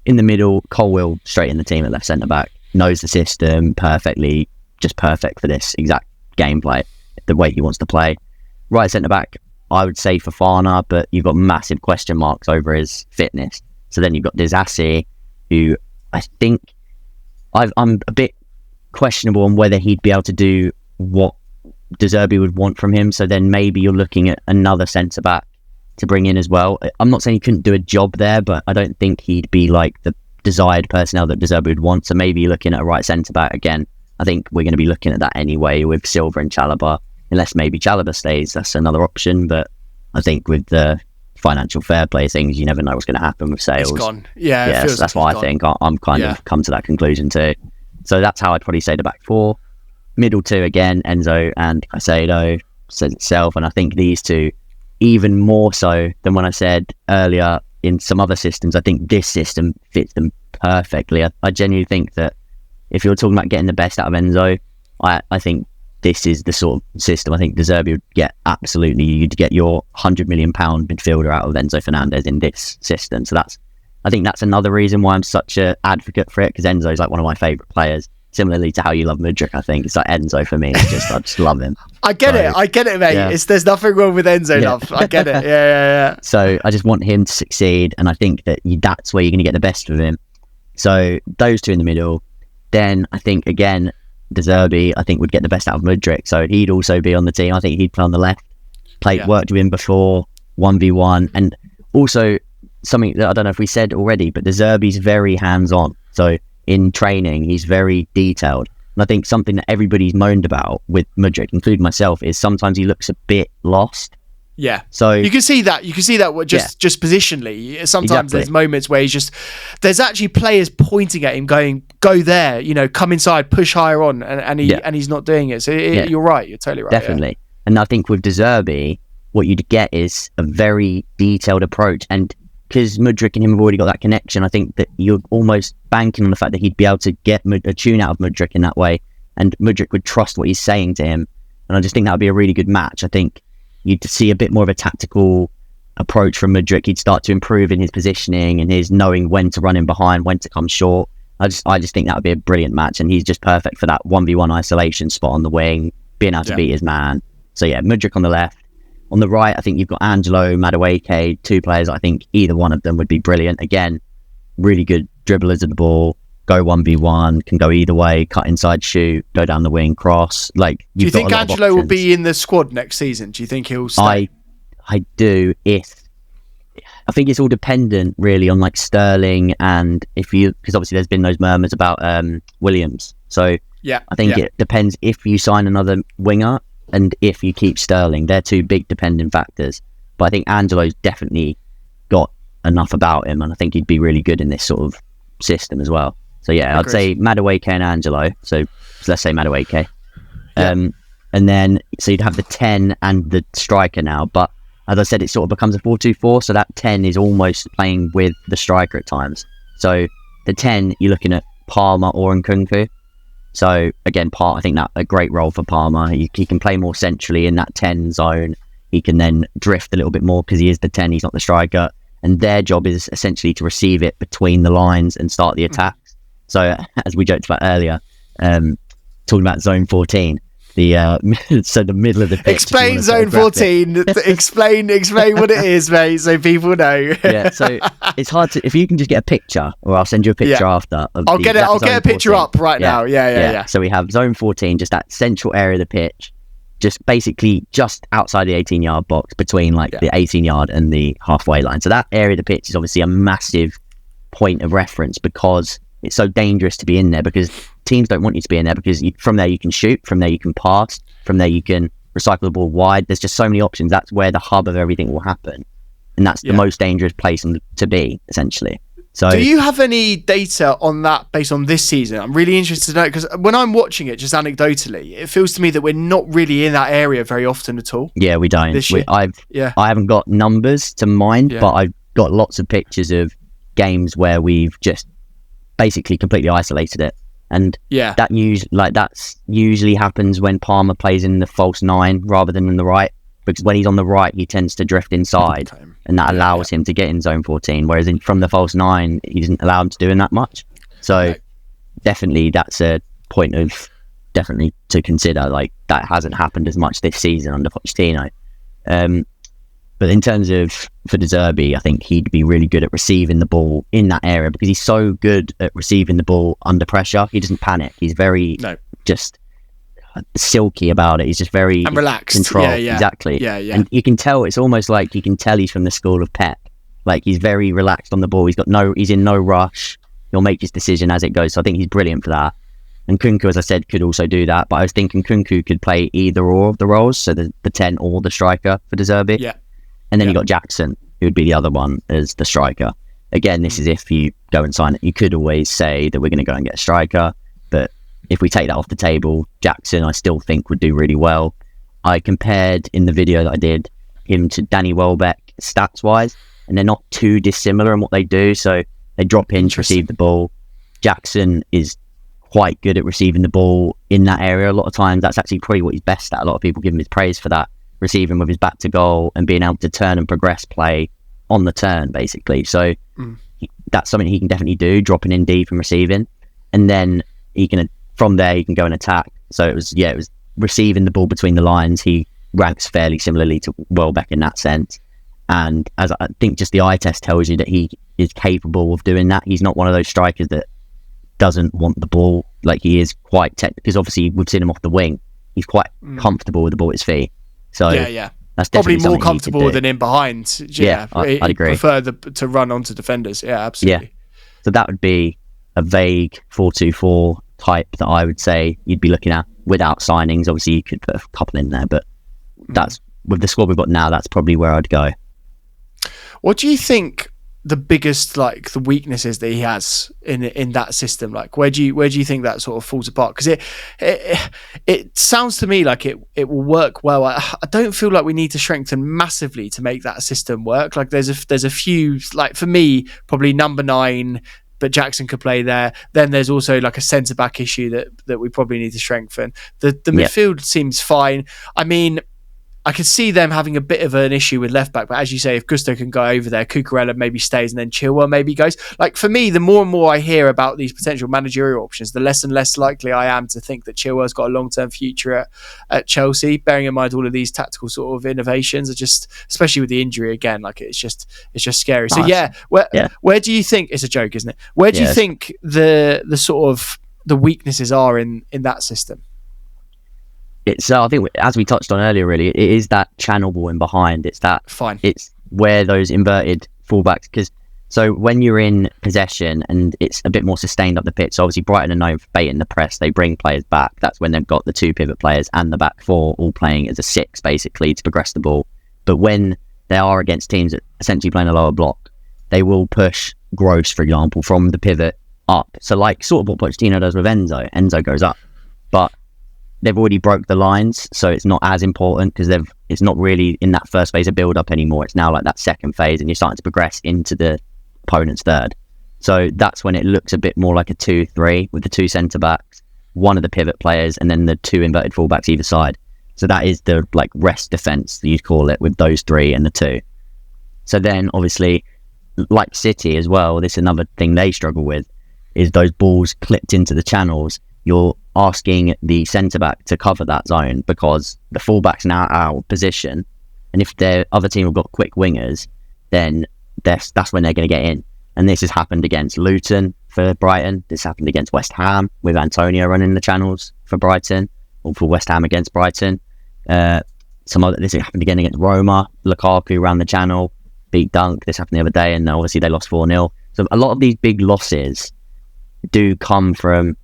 In the middle, Colwill straight in the team at left centre-back. Knows the system perfectly, just perfect for this exact gameplay, the way he wants to play. Right centre-back, I would say Fofana, but you've got massive question marks over his fitness. So then you've got Disasi, who I think I'm a bit questionable on whether he'd be able to do what Zerbi would want from him. So then maybe you're looking at another centre-back to bring in as well. I'm not saying he couldn't do a job there, but I don't think he'd be like the desired personnel that Zerbi would want. So maybe you're looking at a right centre-back. Again, I think we're going to be looking at that anyway with Silva and Chalobah, unless maybe Chalobah stays. That's another option, but I think with the financial fair play things, you never know what's going to happen with sales. It's gone. Yeah, so that's why I think I'm kind of come to that conclusion too. So that's how I'd probably say the back four. Middle two, again, Enzo and Caicedo, says itself. And I think these two, even more so than when I said earlier in some other systems, I think this system fits them perfectly. I genuinely think that if you're talking about getting the best out of Enzo, I think this is the sort of system I think De Zerbi would get. Absolutely, you'd get your £100 million midfielder out of Enzo Fernandez in this system. So I think that's another reason why I'm such an advocate for it, because Enzo's like one of my favourite players. Similarly to how you love Mudryk, I think it's like Enzo for me. I just love him. I get it, mate. Yeah. There's nothing wrong with Enzo love. I get it. Yeah. So I just want him to succeed, and I think that that's where you're going to get the best of him. So those two in the middle. Then I think again, De Zerbi, I think would get the best out of Mudryk. So he'd also be on the team. I think he'd play on the left. Worked with him before 1v1, and also something that I don't know if we said already, but De Zerbi's very hands-on. So in training, he's very detailed. And I think something that everybody's moaned about with Mudryk, including myself, is sometimes he looks a bit lost. Yeah. So you can see that. Just positionally. Sometimes there's moments where there's actually players pointing at him, going, "Go there, come inside, push higher on," and he's not doing it. So you're right. You're totally right. Definitely. Yeah. And I think with De Zerbi, what you'd get is a very detailed approach, and because Mudryk and him have already got that connection, I think that you're almost banking on the fact that he'd be able to get a tune out of Mudryk in that way, and Mudryk would trust what he's saying to him. And I just think that would be a really good match. I think you'd see a bit more of a tactical approach from Mudryk. He'd start to improve in his positioning and his knowing when to run in behind, when to come short. I just think that would be a brilliant match, and he's just perfect for that 1v1 isolation spot on the wing, being able to beat his man. So yeah, Mudryk on the left. On the right, I think you've got Angelo, Madueke, two players. I think either one of them would be brilliant. Again, really good dribblers of the ball, go 1v1, can go either way, cut inside, shoot, go down the wing, cross. Do you think Angelo will be in the squad next season? Do you think he'll stay? I do. I think it's all dependent really on Sterling, and because obviously there's been those murmurs about Williams. So I think it depends if you sign another winger and if you keep Sterling. They're two big dependent factors. But I think Angelo's definitely got enough about him, and I think he'd be really good in this sort of system as well. So yeah, I'd say Madueke and Angelo. So let's say Madueke. And then, so you'd have the 10 and the striker now. But as I said, it sort of becomes a 4-2-4. So that 10 is almost playing with the striker at times. So the 10, you're looking at Palmer or Nkunku. So again, I think that a great role for Palmer. He can play more centrally in that 10 zone. He can then drift a little bit more because he is the 10, he's not the striker. And their job is essentially to receive it between the lines and start the attacks. So as we joked about earlier, talking about zone 14, so the middle of the pitch. Explain zone 14. explain what it is, mate, so people know. Yeah, so it's hard to, if you can just get a picture, or I'll send you a picture after. I'll get a picture 14. Up right now. Yeah. So we have zone 14, just that central area of the pitch, just basically just outside the 18-yard box, between the 18-yard and the halfway line. So that area of the pitch is obviously a massive point of reference because it's so dangerous to be in there, because teams don't want you to be in there, because from there you can shoot, from there you can pass, from there you can recycle the ball wide. There's just so many options. That's where the hub of everything will happen, and that's the most dangerous place to be, essentially. So do you have any data on that based on this season? I'm really interested to know, because when I'm watching it, just anecdotally, it feels to me that we're not really in that area very often at all. Yeah, we don't. This year. I haven't got numbers to mind, but I've got lots of pictures of games where we've just basically completely isolated it. And that usually happens when Palmer plays in the false 9 rather than in the right, because when he's on the right he tends to drift inside, and that allows him to get in zone 14, whereas from the false 9 he isn't allowed to do that much. So definitely that's a point of definitely to consider. That hasn't happened as much this season under Pochettino. But in terms of for Zerbi, I think he'd be really good at receiving the ball in that area, because he's so good at receiving the ball under pressure. He doesn't panic. He's very just silky about it. He's just very relaxed. Controlled. Exactly. Yeah. And you can tell, it's almost like you can tell he's from the school of Pep. He's very relaxed on the ball. He's in no rush. He'll make his decision as it goes. So I think he's brilliant for that. And Nkunku, as I said, could also do that. But I was thinking Nkunku could play either or of the roles, so the 10 or the striker for Zerbi. Yeah. And then you got Jackson, who would be the other one as the striker. Again, this is if you go and sign it. You could always say that we're going to go and get a striker, but if we take that off the table, Jackson I still think would do really well. I compared in the video that I did him to Danny Welbeck stats-wise, and they're not too dissimilar in what they do. So they drop in to receive the ball. Jackson is quite good at receiving the ball in that area a lot of times. That's actually probably what he's best at. A lot of people give him his praise for that, receiving with his back to goal and being able to turn and progress play on the turn, basically. So that's something he can definitely do, dropping in deep and receiving, and then from there he can go and attack. So it was receiving the ball between the lines. He ranks fairly similarly to Welbeck in that sense, and as I think just the eye test tells you that he is capable of doing that. He's not one of those strikers that doesn't want the ball. He is quite because obviously we've seen him off the wing. He's quite comfortable with the ball at his feet. So that's probably more comfortable than in behind. I'd agree. Prefer to run onto defenders. Yeah, absolutely. Yeah. So that would be a vague 4-2-4 type that I would say you'd be looking at without signings. Obviously, you could put a couple in there, but that's with the squad we've got now. That's probably where I'd go. What do you think the biggest the weaknesses that he has in that system? Where do you think that sort of falls apart? Because it sounds to me like it will work well. I don't feel like we need to strengthen massively to make that system work. There's a few, for me, probably number 9, but Jackson could play there. Then there's also a centre back issue that we probably need to strengthen. The midfield seems fine. I mean, I could see them having a bit of an issue with left back, but as you say, if Gusto can go over there, Cucurella maybe stays, and then Chilwell maybe goes. For me, the more and more I hear about these potential managerial options, the less and less likely I am to think that Chilwell's got a long-term future at Chelsea. Bearing in mind all of these tactical sort of innovations, are just, especially with the injury again, it's just scary. So where do you think, it's a joke, isn't it? Where do you think the sort of the weaknesses are in that system? It's I think, as we touched on earlier, really, it is that channel ball in behind. It's that it's where those inverted fullbacks, because so when you're in possession and it's a bit more sustained up the pitch, so obviously Brighton are known for baiting the press. They bring players back. That's when they've got the 2 pivot players and the back 4 all playing as a 6 basically to progress the ball. But when they are against teams that essentially playing a lower block, they will push Gross, for example, from the pivot up. So sort of what Pochettino does with Enzo. Enzo goes up, but they've already broke the lines, so it's not as important because it's not really in that first phase of build up anymore. It's now that second phase, and you're starting to progress into the opponent's third. So that's when it looks a bit more like a 2-3 with the two centre backs, one of the pivot players, and then the two inverted fullbacks either side. So that is the like rest defence that you'd call it, with those three and the two. So then obviously, like City as well, this is another thing they struggle with, is those balls clipped into the channels. You're asking the centre back to cover that zone because the fullback's now out of position, and if their other team have got quick wingers, then that's when they're going to get in. And this has happened against Luton for Brighton. This happened against West Ham with Antonio running the channels for Brighton, or for West Ham against Brighton. This happened again against Roma. Lukaku ran the channel, beat Dunk. This happened the other day, and obviously they lost 4-0. So a lot of these big losses do come from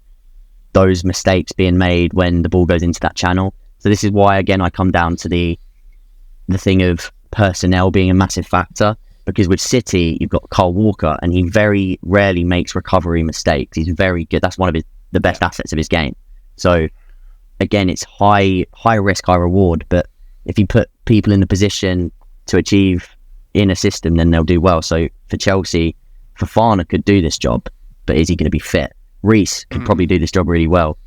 those mistakes being made when the ball goes into that channel. So this is why, again, I come down to the thing of personnel being a massive factor. Because with City, you've got Kyle Walker, and he very rarely makes recovery mistakes. He's very good. That's one of the best assets of his game. So, again, it's high risk, high reward. But if you put people in the position to achieve in a system, then they'll do well. So, for Chelsea, Fofana could do this job, but is he going to be fit? Reece could probably do this job really well.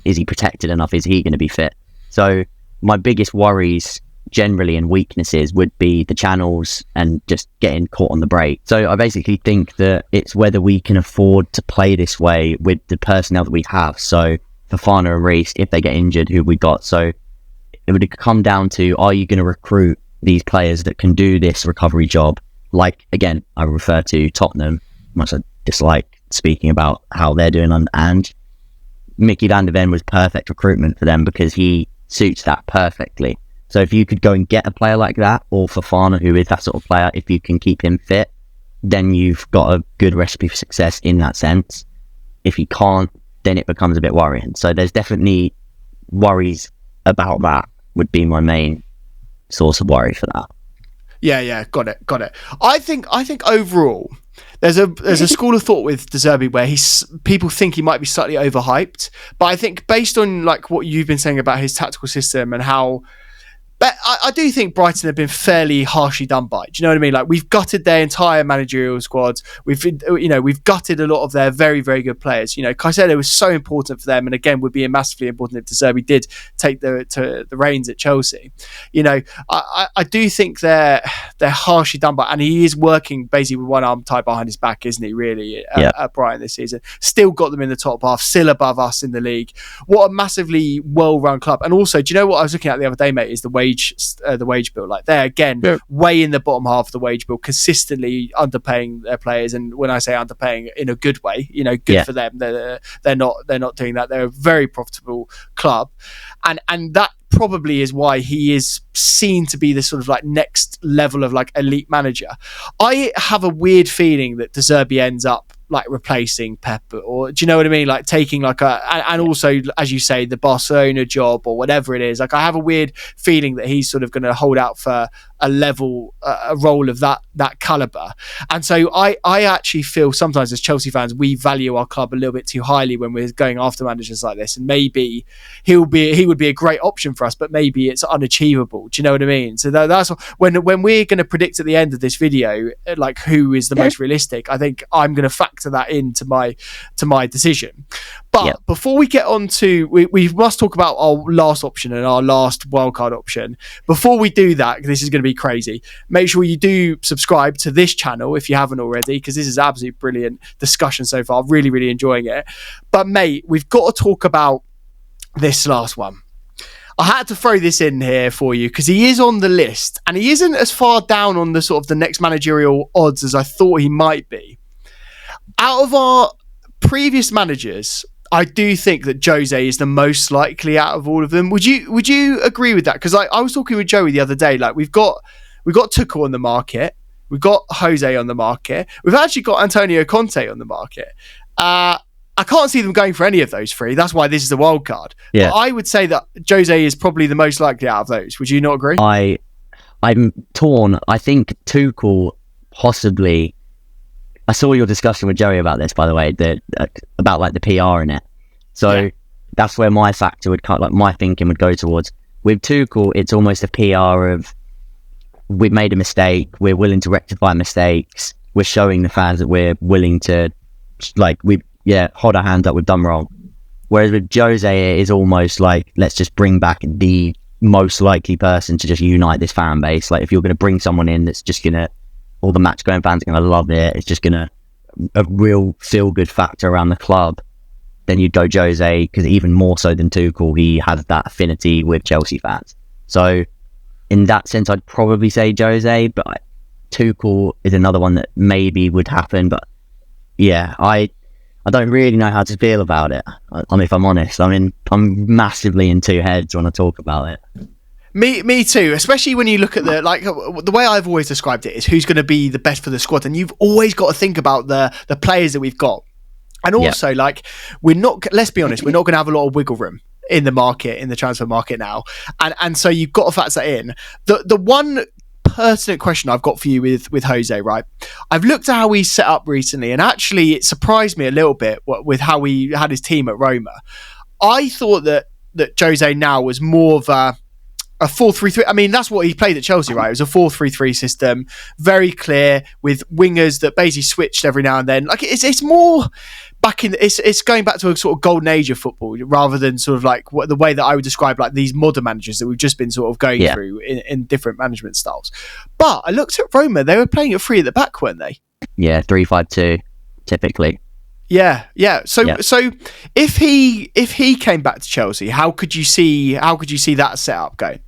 Is he protected enough? Is he going to be fit? So, my biggest worries generally and weaknesses would be the channels and just getting caught on the break. So I basically think that it's whether we can afford to play this way with the personnel that we have. So Fofana and Reece, if they get injured, who we got. So it would come down to, are you going to recruit these players that can do this recovery job? Like, again, I refer to Tottenham, much I dislike speaking about how they're doing and Mickey van de Ven was perfect recruitment for them because he suits that perfectly. So if you could go and get a player like that, or Fofana, who is that sort of player, if you can keep him fit, then you've got a good recipe for success in that sense. If you can't, then it becomes a bit worrying. So there's definitely worries about that, would be my main source of worry for that. Yeah, got it. I think overall, there's a school of thought with Zerbi where people think he might be slightly overhyped, but I think based on like what you've been saying about his tactical system and how. But I do think Brighton have been fairly harshly done by. Do you know what I mean? Like, we've gutted their entire managerial squad. We've gutted a lot of their very, very good players. Caicedo was so important for them, and again would be massively important if De Zerbi did take the reins at Chelsea. I do think they're harshly done by, and he is working basically with one arm tied behind his back, isn't he? Really, at Brighton this season, still got them in the top half, still above us in the league. What a massively well-run club! And also, do you know what I was looking at the other day, mate? Is the wage bill. Like, they're again way in the bottom half of the wage bill, consistently underpaying their players. And when I say underpaying in a good way, good for them. They're not doing that. They're a very profitable club, and that probably is why he is seen to be the sort of like next level of like elite manager. I have a weird feeling that De Zerbi ends up like replacing Pep, or do you know what I mean? Like taking like and also, as you say, the Barcelona job or whatever it is. Like, I have a weird feeling that he's sort of going to hold out for a role of that caliber. And so I actually feel sometimes as Chelsea fans, we value our club a little bit too highly when we're going after managers like this. And maybe he would be a great option for us, but maybe it's unachievable. Do you know what I mean? So that's when we're going to predict at the end of this video, like, who is the most realistic, I think I'm going to factor that into my decision. But before we get on to, we must talk about our last option and our last wildcard option. Before we do that, this is going to be crazy. Make sure you do subscribe to this channel if you haven't already, because this is absolutely brilliant discussion so far. Really, really enjoying it. But mate, we've got to talk about this last one. I had to throw this in here for you because he is on the list and he isn't as far down on the sort of the next managerial odds as I thought he might be. Out of our previous managers, I do think that Jose is the most likely out of all of them. Would you agree with that? Because I was talking with Joey the other day. Like, we've got Tuchel on the market, we've got Jose on the market, we've actually got Antonio Conte on the market. I can't see them going for any of those three. That's why this is a wild card. Yeah. But I would say that Jose is probably the most likely out of those. Would you not agree? I'm torn. I think Tuchel possibly. I saw your discussion with Joey about this, by the way, about like the PR in it. So that's where my factor would cut, like my thinking would go towards. With Tuchel, it's almost a PR of, we've made a mistake, we're willing to rectify mistakes, we're showing the fans that we're willing to, like, hold our hands up, we've done wrong. Whereas with Jose, it is almost like, let's just bring back the most likely person to just unite this fan base. Like, if you're going to bring someone in that's just going to, all the match going fans are going to love it, it's just going to, a real feel-good factor around the club, then you'd go Jose, because even more so than Tuchel, he has that affinity with Chelsea fans. So in that sense, I'd probably say Jose, but Tuchel is another one that maybe would happen. But yeah, I don't really know how to feel about it. If I'm honest, I'm massively in two heads when I talk about it. Me too, especially when you look at the way I've always described it is who's going to be the best for the squad, and you've always got to think about the players that we've got, and also let's be honest, we're not going to have a lot of wiggle room in the transfer market now, and so you've got to factor that in. The one pertinent question I've got for you with Jose, right? I've looked at how he's set up recently, and actually it surprised me a little bit with how he had his team at Roma. I thought that Jose now was more of a 4-3-3. I mean, that's what he played at Chelsea, right? It was a 4-3-3 system, very clear, with wingers that basically switched every now and then. Like, it's more back in. It's going back to a sort of golden age of football, rather than sort of like the way that I would describe like these modern managers that we've just been sort of going through in different management styles. But I looked at Roma; they were playing at 3 at the back, weren't they? Yeah, 3-5-2, typically. Yeah. So if he came back to Chelsea, how could you see that setup going?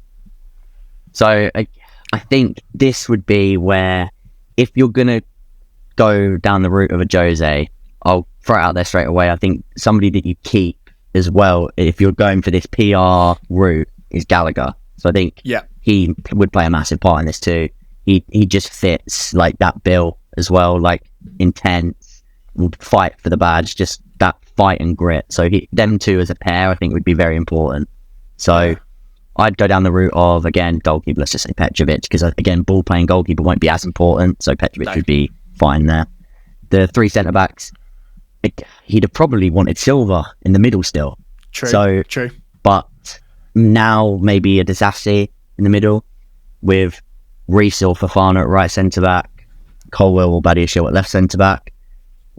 So I think this would be where, if you're gonna go down the route of a Jose, I'll throw it out there straight away. I think somebody that you keep as well, if you're going for this PR route, is Gallagher. So I think he would play a massive part in this too. He just fits like that bill as well, like intense, would fight for the badge, just that fight and grit. So them two as a pair, I think, would be very important. So I'd go down the route of, again, goalkeeper, let's just say Petrovic, because again, ball playing goalkeeper won't be as important, so Petrovic would be fine there. The 3 centre-backs, he'd have probably wanted Silva in the middle still. True. But now maybe a Disassi in the middle, with Reece or Fofana at right centre-back, Colwell or Badiashile at left centre-back.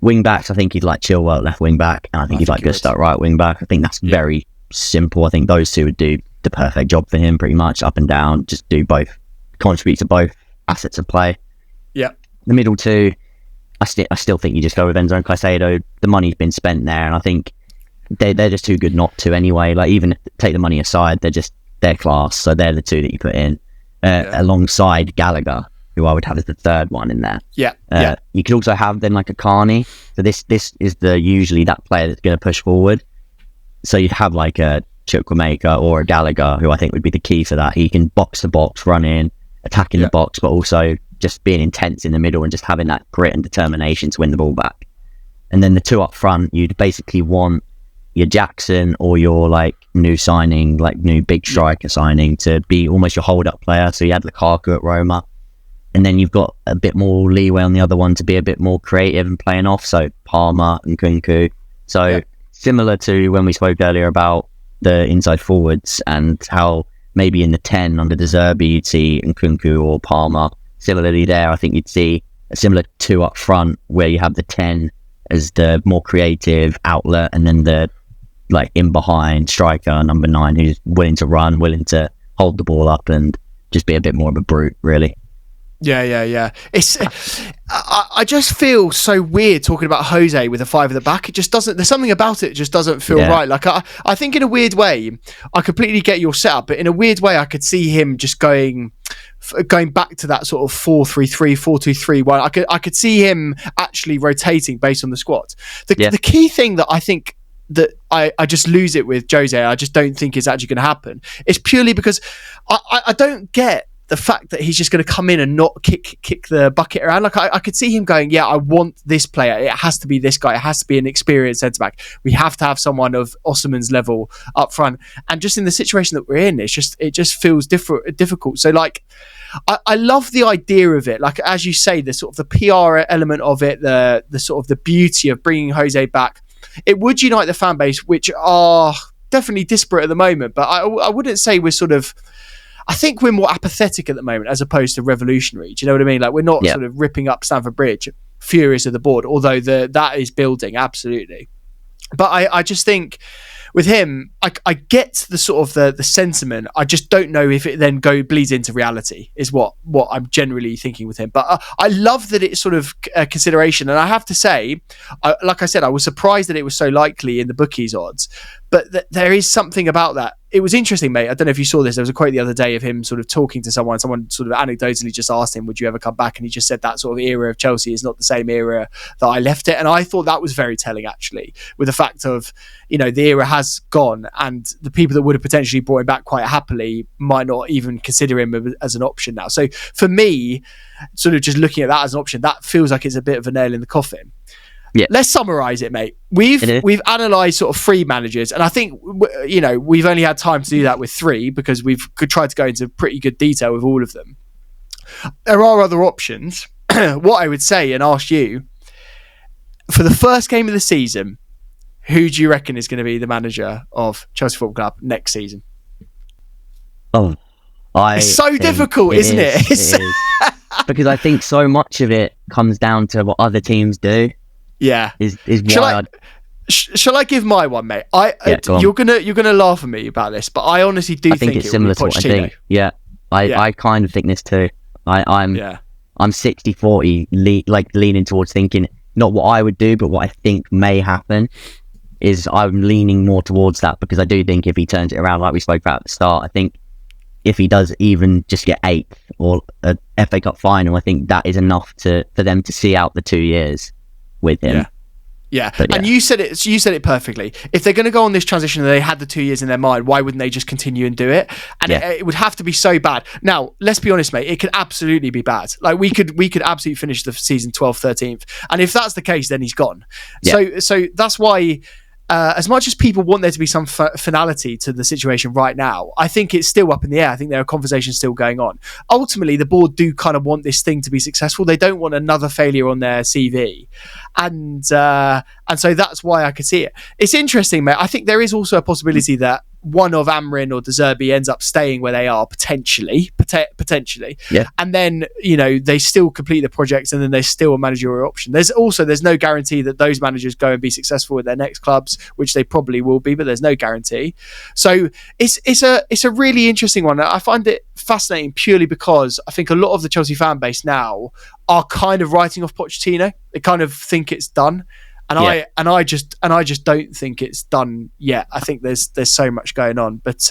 Wing-backs, I think he'd like Chilwell at left wing-back, and I think he'd like Gusto at right wing-back. I think that's very simple. I think those two would do the perfect job for him, pretty much, up and down, just do both, contribute to both assets of play. Yeah. The middle two, I still think you just go with Enzo and Caicedo. The money's been spent there, and I think they're just too good not to anyway. Like, even if take the money aside, they're class, so they're the two that you put in alongside Gallagher, who I would have as the third one in there. You could also have then like a Carney. So this is usually that player that's going to push forward. So you'd have like a Chukwuemeka or a Gallagher, who I think would be the key for that. He can box the box, run in, attack in the box, but also just being intense in the middle and just having that grit and determination to win the ball back. And then the two up front, you'd basically want your Jackson or your like new signing, like new big striker signing, to be almost your hold-up player. So you had Lukaku at Roma, and then you've got a bit more leeway on the other one to be a bit more creative and playing off. So Palmer and Nkunku. So similar to when we spoke earlier about the inside forwards and how maybe in the 10 under the Zerbi you'd see Nkunku or Palmer. Similarly there, I think you'd see a similar 2 up front where you have the 10 as the more creative outlet, and then the like in behind striker number 9 who's willing to run, willing to hold the ball up and just be a bit more of a brute, really. Yeah. I just feel so weird talking about Jose with a 5 at the back. It just doesn't. There's something about it just doesn't feel right. Like I think in a weird way, I completely get your setup, but in a weird way, I could see him just going back to that sort of 4-3-3, 4-2-3. Well, I could see him actually rotating based on the squad. The key thing that I think that I just lose it with Jose, I just don't think is actually going to happen. It's purely because I don't get the fact that he's just going to come in and not kick the bucket around. Like I could see him going, I want this player. It has to be this guy. It has to be an experienced centre back. We have to have someone of Osimhen's level up front. And just in the situation that we're in, it just feels difficult. So like, I love the idea of it. Like, as you say, the sort of the PR element of it, the sort of the beauty of bringing Jose back. It would unite the fan base, which are definitely disparate at the moment. But I wouldn't say we're sort of, I think we're more apathetic at the moment as opposed to revolutionary. Do you know what I mean? Like, we're not sort of ripping up Stamford Bridge, furious of the board, although that is building, absolutely. But I just think with him, I get the sort of the sentiment. I just don't know if it then bleeds into reality, is what I'm generally thinking with him. But I love that it's sort of a consideration. And I have to say, like I said, I was surprised that it was so likely in the bookies odds. But there is something about that. It was interesting, mate. I don't know if you saw this. There was a quote the other day of him sort of talking to someone. Someone sort of anecdotally just asked him, would you ever come back? And he just said that sort of era of Chelsea is not the same era that I left it. And I thought that was very telling, actually, with the fact of, the era has gone and the people that would have potentially brought him back quite happily might not even consider him as an option now. So for me, sort of just looking at that as an option, that feels like it's a bit of a nail in the coffin. Yeah. Let's summarise it, mate. We've analysed sort of 3 managers, and I think we've only had time to do that with 3 because we've tried to go into pretty good detail with all of them. There are other options. What I would say and ask you, for the first game of the season, who do you reckon is going to be the manager of Chelsea Football Club next season? It's so difficult, isn't it? It is. Because I think so much of it comes down to what other teams do. Yeah, is why shall I give my one, mate? You're gonna laugh at me about this, but I honestly do think it's similar to what I think. Yeah, I kind of think this too. I'm 60-40, leaning towards thinking not what I would do, but what I think may happen. I'm leaning more towards that because I do think if he turns it around, like we spoke about at the start, I think if he does even just get 8th or a FA Cup final, I think that is enough for them to see out the 2 years with him. Yeah. And you said it perfectly. If they're going to go on this transition and they had the 2 years in their mind, why wouldn't they just continue and do it? And it would have to be so bad. Now, let's be honest, mate, it could absolutely be bad. Like we could absolutely finish the season 12th, 13th. And if that's the case, then he's gone. Yeah. So that's why as much as people want there to be some finality to the situation right now, I think it's still up in the air. I think there are conversations still going on. Ultimately, the board do kind of want this thing to be successful. They don't want another failure on their CV. And so that's why I could see it. It's interesting, mate. I think there is also a possibility that one of Amorim or Zerbi ends up staying where they are potentially. Yeah. And then, they still complete the projects and then there's still a managerial option. There's no guarantee that those managers go and be successful with their next clubs, which they probably will be, but there's no guarantee. So it's a really interesting one. I find it fascinating purely because I think a lot of the Chelsea fan base now are kind of writing off Pochettino. They kind of think it's done. And I just don't think it's done yet. I think there's so much going on. But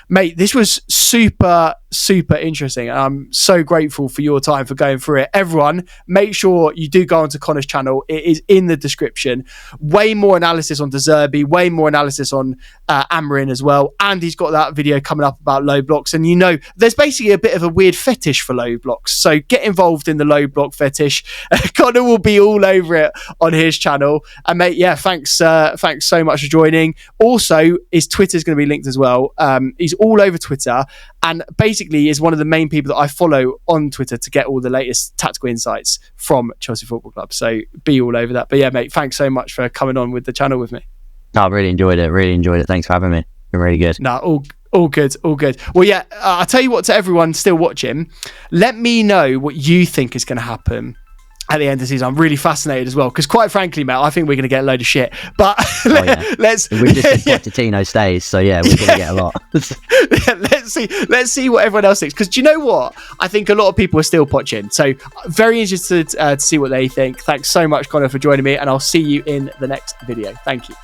mate, this was super, super interesting. And I'm so grateful for your time for going through it. Everyone, make sure you do go onto Connor's channel. It is in the description. Way more analysis on De Zerbi, way more analysis on Amorim as well. And he's got that video coming up about low blocks. And there's basically a bit of a weird fetish for low blocks. So get involved in the low block fetish. Connor will be all over it on his channel. And mate, thanks so much for joining. Also, his Twitter's going to be linked as well. He's all over Twitter and basically is one of the main people that I follow on Twitter to get all the latest tactical insights from Chelsea Football Club. So be all over that. But yeah, mate, thanks so much for coming on with the channel with me. No, I really enjoyed it. Thanks for having me. Been really good. No, all good. Well, yeah, I'll tell you what, to everyone still watching, let me know what you think is going to happen at the end of the season. I'm really fascinated as well because, quite frankly, mate, I think we're going to get a load of shit. But let's. We just think Pochettino stays, so yeah, we're going to get a lot. Let's see what everyone else thinks. Because do you know what? I think a lot of people are still Poching. So very interested to see what they think. Thanks so much, Connor, for joining me, and I'll see you in the next video. Thank you.